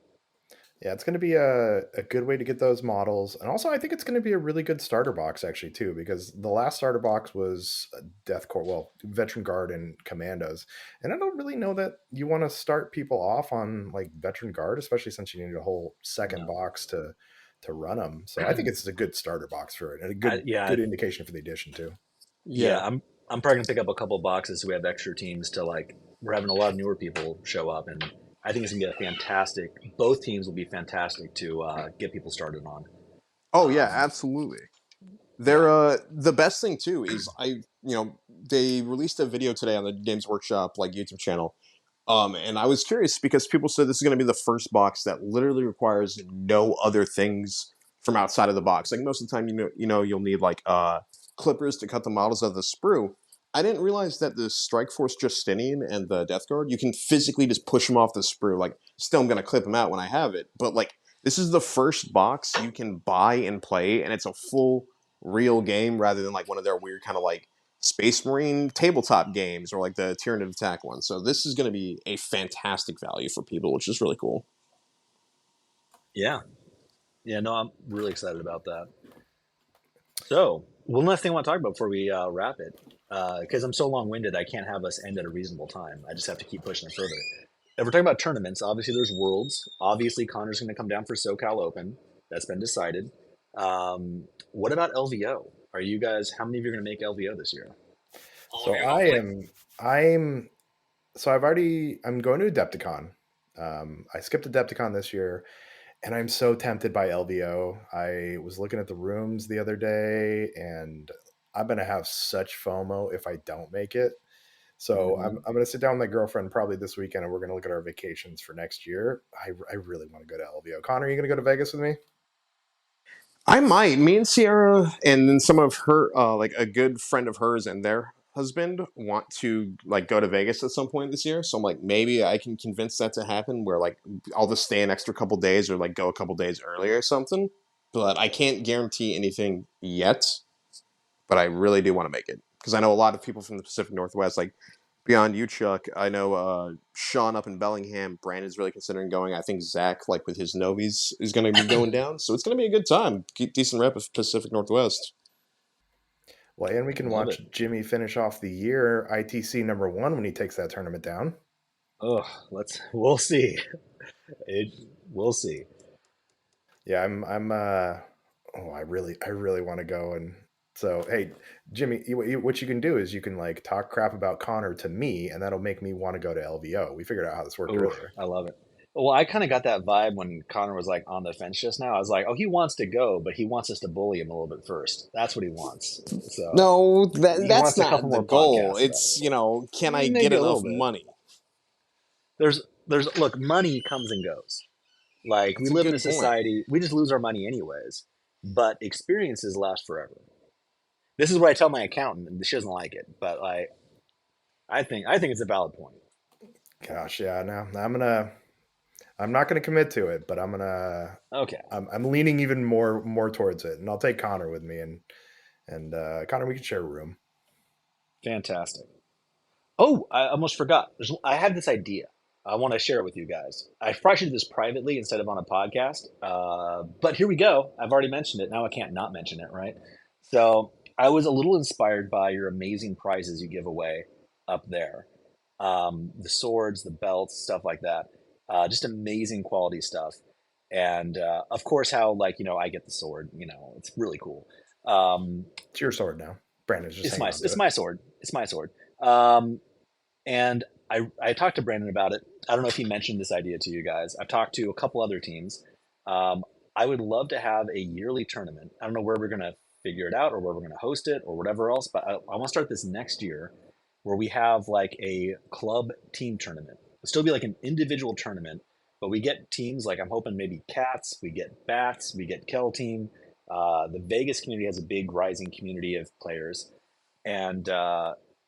A: Yeah, it's going to be a good way to get those models, and also I think it's going to be a really good starter box actually too, because the last starter box was Death Corps, well, Veteran Guard and Commandos, and I don't really know that you want to start people off on like Veteran Guard, especially since you need a whole second
C: No.
A: box to run them. So I think it's a good starter box for it, and a
C: Yeah,
A: good indication for the edition too.
C: yeah.
E: Yeah,
C: I'm probably gonna pick up a couple boxes so we have extra teams to like we're having a lot of newer people show up, and I think it's gonna be a fantastic. Both teams will be fantastic to get people started on.
E: Oh yeah,
C: Um,
E: absolutely.
C: yeah.
E: They're the best thing too is they released a video today on the Games Workshop like YouTube channel. And I was curious because people said this is going to be the first box that literally requires no other things from outside of the box. Like most of the time, you'll need like clippers to cut the models of the sprue. I didn't realize that the Strike Force Justinian and the Death Guard, you can physically just push them off the sprue. Like, still, I'm going to clip them out when I have it, but like this is the first box you can buy and play, and it's a full real game rather than like one of their weird kind of like Space Marine tabletop games or like the Tyranid Attack one. So this is going to be a fantastic value for people, which is really cool.
C: Yeah. Yeah. No, I'm really excited about that. So, one last thing I want to talk about before we wrap it, because I'm so long winded, I can't have us end at a reasonable time. I just have to keep pushing it further. If we're talking about tournaments, obviously there's Worlds. Obviously, Connor's going to come down for SoCal Open. That's been decided. What about LVO? Are you guys? How many of you are going to make LVO this year?
A: So I'm I'm going to Adepticon. I skipped Adepticon this year, and I'm so tempted by LVO. I was looking at the rooms the other day, and I'm gonna have such FOMO if I don't make it. So
C: Mm-hmm.
A: I'm gonna sit down with my girlfriend probably this weekend, and we're gonna look at our vacations for next year. I really want to go to LVO. Connor, are you gonna go to Vegas with me?
E: I might. Me and Sierra, and then some of her, like a good friend of hers and their husband, want to like go to Vegas at some point this year. So I'm like, maybe I can convince that to happen. Where like I'll just stay an extra couple days, or like go a couple days early or something. But I can't guarantee anything yet. But I really do want to make it because I know a lot of people from the Pacific Northwest, like beyond you, Chuck. I know Sean up in Bellingham. Brandon's really considering going. I think Zach, like with his Novies, is going to be going down. So it's going to be a good time. Decent rep of Pacific Northwest.
A: Well, and we can
C: Love
A: watch
C: it.
A: Jimmy finish off the year ITC #1 when he takes that tournament down.
C: Oh, we'll see. It we'll see.
A: Yeah, I'm oh, I really want to go. And so, hey, Jimmy, what you can do is you can like talk crap about Connor to me, and that'll make me want to go to LVO. We figured out how this worked
C: Oh,
A: earlier.
C: I love it. Well, I kind of got that vibe when Connor was like on the fence just now. I was like, oh, he wants to go, but he wants us to bully him a little bit first. That's what he wants. So
E: No,
C: he
E: that's
C: wants a couple
E: not the
C: more
E: goal.
C: podcasts about
E: It's,
C: it.
E: can I get
C: Maybe a little
E: enough
C: bit.
E: money?
C: Look, money comes and goes. Like we
E: That's a
C: live in a
E: good point.
C: society, we just lose our money anyways. But experiences last forever. This is what I tell my accountant, and she doesn't like it, but I think it's a valid point.
A: Gosh, yeah. No, I'm not gonna commit to it, but
C: Okay,
A: I'm leaning even more towards it, and I'll take Connor with me, and Connor, we can share a room.
C: fantastic. Oh, I almost forgot. I had this idea. I want to share it with you guys. I probably should do this privately instead of on a podcast. But here we go. I've already mentioned it. Now I can't not mention it, right? So I was a little inspired by your amazing prizes you give away up there. The swords, the belts, stuff like that. Just amazing quality stuff. And of course, how like I get the sword. It's really cool. Um,
A: It's your sword now. Brandon's just hanging on to
C: it's
A: it.
C: my sword. It's my sword. Um, and I talked to Brandon about it. I don't know if he mentioned this idea to you guys. I've talked to a couple other teams. Um, I would love to have a yearly tournament. I don't know where we're going to figure it out or where we're going to host it or whatever else, but I want to start this next year where we have like a club team tournament. It'll still be like an individual tournament, but we get teams like I'm hoping maybe Cats, we get Bats, we get Kell Team. The Vegas community has a big rising community of players, and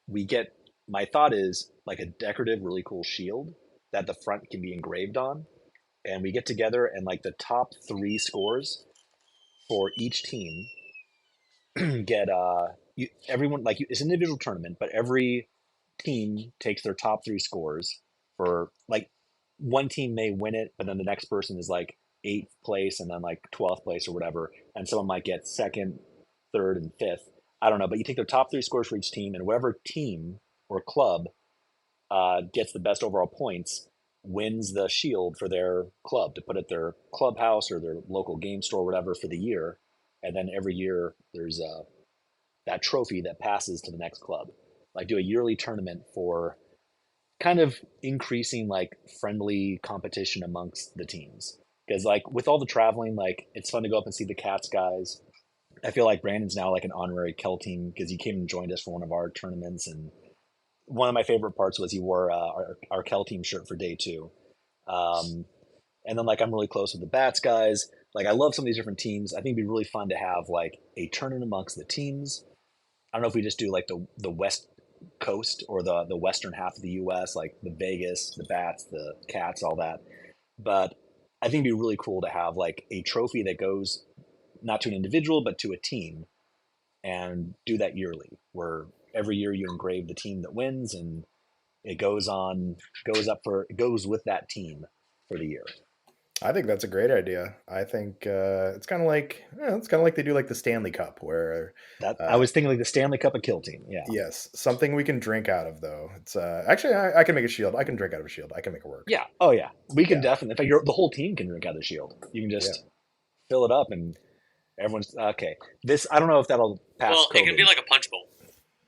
C: we get. My thought is like a decorative, really cool shield that the front can be engraved on, and we get together and like the top three scores for each team get everyone like it's an individual tournament, but every team takes their top three scores for like one team may win it, but then the next person is like eighth place and then like 12th place or whatever, and someone might get second, third, and fifth. I don't know, but you take their top three scores for each team, and whatever team or club gets the best overall points wins the shield for their club to put at their clubhouse or their local game store, or whatever, for the year. And then every year there's that trophy that passes to the next club. Like do a yearly tournament for kind of increasing like friendly competition amongst the teams. Because like with all the traveling, like it's fun to go up and see the Cats guys. I feel like Brandon's now like an honorary Kell Team because he came and joined us for one of our tournaments, and one of my favorite parts was he wore our Kell Team shirt for day two. Um, and then like I'm really close with the Bats guys. Like I love some of these different teams. I think it'd be really fun to have like a tournament amongst the teams. I don't know if we just do like the West Coast or the western half of the U.S., like the Vegas, the Bats, the Cats, all that. But I think it'd be really cool to have like a trophy that goes not to an individual but to a team, and do that yearly, where every year you engrave the team that wins, and it goes with that team for the year.
A: I think that's a great idea. I think it's kind of like they do like the Stanley Cup, where
C: That I was thinking like the Stanley Cup of Kill Team. Yeah.
A: yes, something we can drink out of though. It's actually I can make a shield. I can drink out of a shield. I can make it work.
C: Yeah. Oh yeah. We can
A: Yeah.
C: definitely. In fact, the whole team can drink out of the shield. You can just fill it up, and everyone's okay. This I don't know if that'll pass.
D: Well,
C: COVID.
D: it can be like a punch bowl.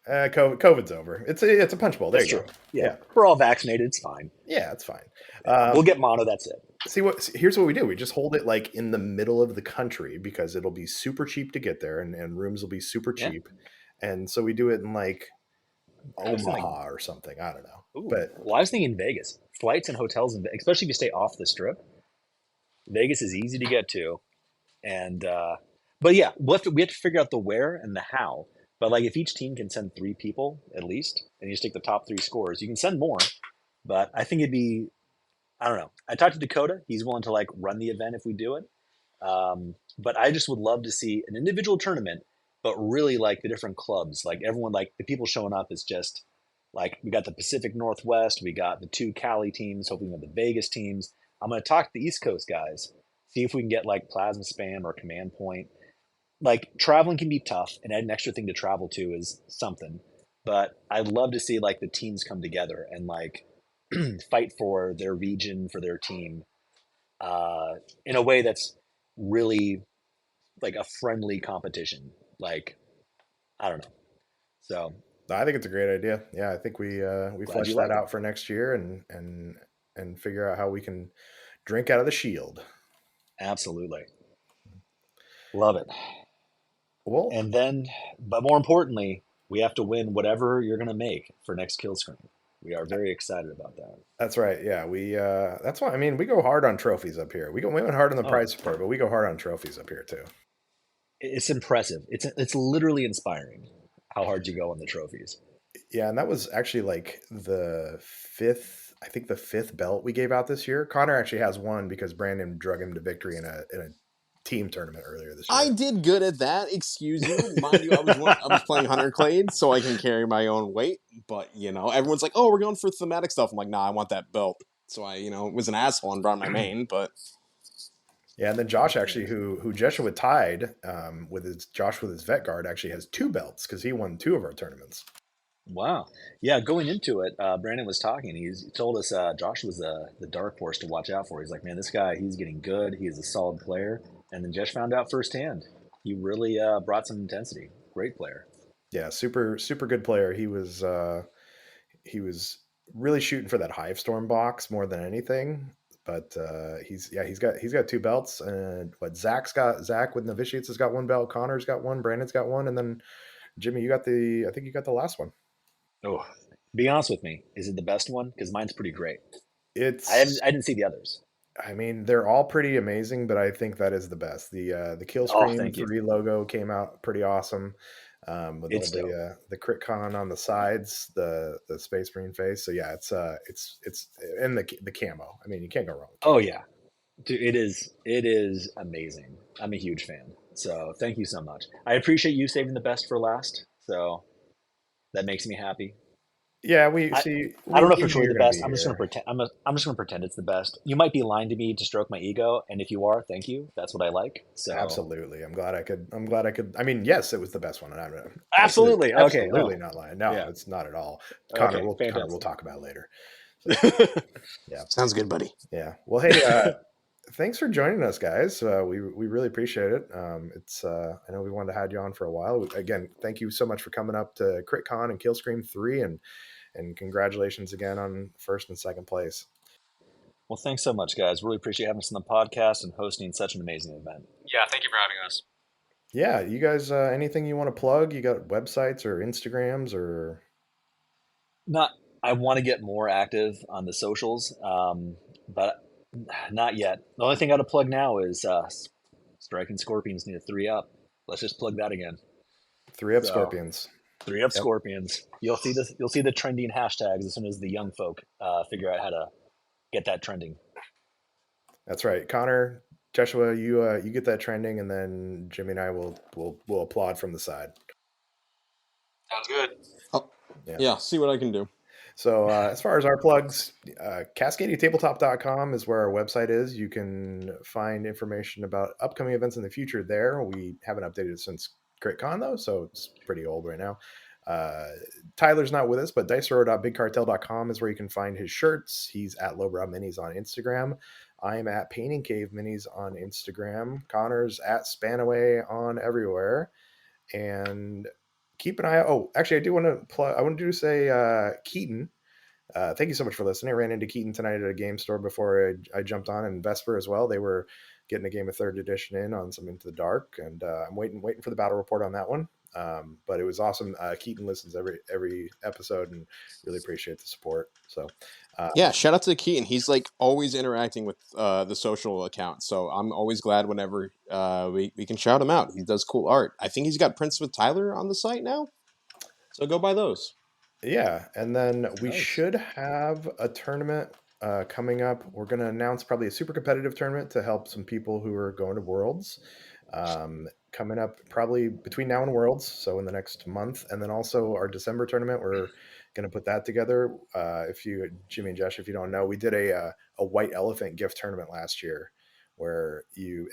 A: COVID's over. It's a punch bowl. There
C: That's
A: you
C: true.
A: go.
C: Yeah. We're all vaccinated. It's fine.
A: Yeah, it's fine.
C: We'll get mono. That's it.
A: Here's what we do. We just hold it like in the middle of the country because it'll be super cheap to get there, and rooms will be super
C: Yeah.
A: cheap. And so we do it in like
C: I was thinking-
A: Omaha or something. I don't know.
C: Ooh.
A: But
C: Well, I was thinking Vegas. Flights and hotels, especially if you stay off the strip. Vegas is easy to get to, and but yeah, we have to figure out the where and the how. But like, if each team can send 3 people at least, and you just take the top 3 scores, you can send more. But I think it'd be, I don't know. I talked to Dakota; he's willing to like run the event if we do it. But I just would love to see an individual tournament, but really like the different clubs, like everyone, like the people showing up is just like we got the Pacific Northwest, we got the 2 Cali teams, hoping with the Vegas teams. I'm going to talk to the East Coast guys, see if we can get like Plasma Spam or Command Point. Like traveling can be tough, and add an extra thing to travel to is something. But I'd love to see like the teams come together and like fight for their region, for their team, in a way that's really like a friendly competition. Like, I don't know. So
A: I think it's a great idea. Yeah, I think we flesh
C: you
A: that
C: like it.
A: out for next year and figure out how we can drink out of the shield.
C: absolutely love it.
A: Well,
C: And then, but more importantly, we have to win whatever you're going to make for next Killscream. We are very excited about that.
A: that's right. Yeah, we that's why I mean we go hard on trophies up here. We went hard on the prize support, but we go hard on trophies up here too.
C: It's impressive. It's literally inspiring how hard you go on the trophies.
A: Yeah, and that was actually like the 5th belt we gave out this year. Connor actually has one because Brandon drug him to victory in a team tournament earlier this year.
E: I did good at that. Excuse you, mind you. I was playing Hunter Clade, so I can carry my own weight. But everyone's like, "Oh, we're going for thematic stuff." I'm like, "Nah, I want that belt." So I, was an asshole and brought my main. But
A: Yeah, and then Josh actually, who Jeshua tied with his vet guard, actually has 2 belts because he won 2 of our tournaments.
C: Wow. Yeah, going into it, Brandon was talking. He told us Josh was the dark horse to watch out for. He's like, man, this guy, he's getting good. He's a solid player. And then Josh found out firsthand. He really brought some intensity. Great player.
A: Yeah, super good player. He was really shooting for that Hive Storm box more than anything. But he's got 2 belts, and Zach with Novitiates has got 1 belt. Connor's got 1. Brandon's got 1, and then Jimmy, I think you got the last one.
C: Oh, be honest with me. Is it the best one? Because mine's pretty great. I didn't see the others.
A: I mean, they're all pretty amazing, but I think that is the best. The Killscream 3 logo came out pretty awesome. With
C: It's
A: all the crit con on the sides, the Space Marine face. So yeah, it's and the camo. I mean, you can't go wrong.
C: Oh yeah, dude, it is amazing. I'm a huge fan. So thank you so much. I appreciate you saving the best for last. So that makes me happy.
A: Yeah,
C: I don't know if it's really the best. I'm just gonna pretend. I'm just gonna pretend it's the best. You might be lying to me to stroke my ego, and if you are, thank you. That's what I like. So
A: absolutely, I'm glad I could. I mean, yes, it was the best one. And I'm
C: absolutely okay.
A: Absolutely not lying. No, it's not at all. Connor, we'll talk about it later.
E: Yeah, sounds good, buddy.
A: Yeah. Well, hey, thanks for joining us, guys. We really appreciate it. I know we wanted to have you on for a while. Again, thank you so much for coming up to CritCon and Killscream 3 and And congratulations again on first and second place.
C: Well, thanks so much, guys. Really appreciate having us on the podcast and hosting such an amazing event.
D: Yeah, thank you for having us.
A: Yeah, you guys, anything you want to plug? You got websites or Instagrams or?
C: I want to get more active on the socials, but not yet. The only thing I got to plug now is Striking Scorpions need a 3-up. Let's just plug that again.
A: 3-up
C: So,
A: Scorpions.
C: 3-up
A: Yep.
C: Scorpions. You'll see this. You'll see the trending hashtags as soon as the young folk figure out how to get that trending.
A: That's right, Connor, Jeshua, you get that trending, and then Jimmy and I will applaud from the side.
D: Sounds good.
E: Oh, yeah. See what I can do.
A: So as far as our plugs, CascadiaTabletop.com is where our website is. You can find information about upcoming events in the future there. We haven't updated since CritCon, though, so it's pretty old right now. Tyler's not with us, but dicero.bigcartel.com is where you can find his shirts. He's at Lowbrow Minis on Instagram. I'm at Painting Cave Minis on Instagram. Connor's at Spanaway on everywhere. And keep an eye out. Oh, actually, I do want to plug. I wanted to say Keaton. Thank you so much for listening. I ran into Keaton tonight at a game store before I jumped on, and Vesper as well. They were getting a game of 3rd edition in on some Into the Dark, and I'm waiting for the battle report on that one. But it was awesome. Keaton listens every episode and really appreciate the support. So
E: yeah, shout out to Keaton. He's like always interacting with the social account. So I'm always glad whenever we can shout him out. He does cool art. I think he's got prints with Tyler on the site now. So go buy those.
A: Yeah, and then we
C: Nice.
A: should have a tournament coming up. We're going to announce probably a super competitive tournament to help some people who are going to Worlds. Coming up probably between now and Worlds, so in the next month, and then also our December tournament. We're going to put that together. Jimmy and Josh, if you don't know, we did a white elephant gift tournament last year, where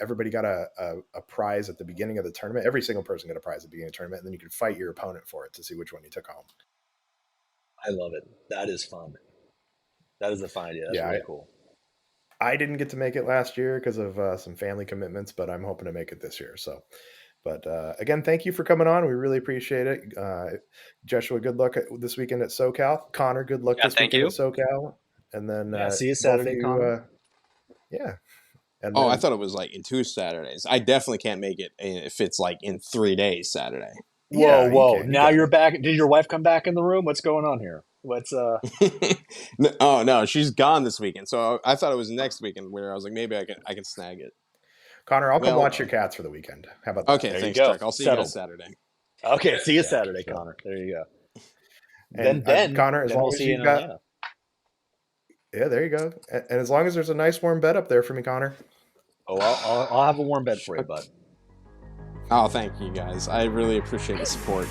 A: everybody got a prize at the beginning of the tournament. Every single person got a prize at the beginning of the tournament, and then you could fight your opponent for it to see which one you took home.
C: I love it. That is fun. That is a fun idea. That's really cool.
A: I didn't get to make it last year because of some family commitments, but I'm hoping to make it this year. So, but again, thank you for coming on. We really appreciate it. Joshua, good luck this weekend at SoCal. Connor, good luck this weekend at SoCal. And then
C: see you Saturday, Connor.
A: Yeah. And
E: I thought it was like in 2 Saturdays. I definitely can't make it if it's like in 3 days Saturday.
C: Whoa! Now you're back. Did your wife come back in the room? What's going on here? What's
E: Oh no, she's gone this weekend. So I thought it was next weekend where I was like, maybe I can snag it.
A: Connor, I'll come watch your cats for the weekend. How about that?
E: Okay,
C: there
E: thanks,
C: you go.
E: Chuck. I'll see you guys Saturday.
C: Okay, see you Saturday, Connor. There you go.
A: And
C: then
A: Connor, as long as
C: see
A: you've got, yeah, there you go. And as long as there's a nice warm bed up there for me, Connor.
C: Oh, I'll have a warm bed for you, bud.
E: Oh, thank you guys. I really appreciate the support.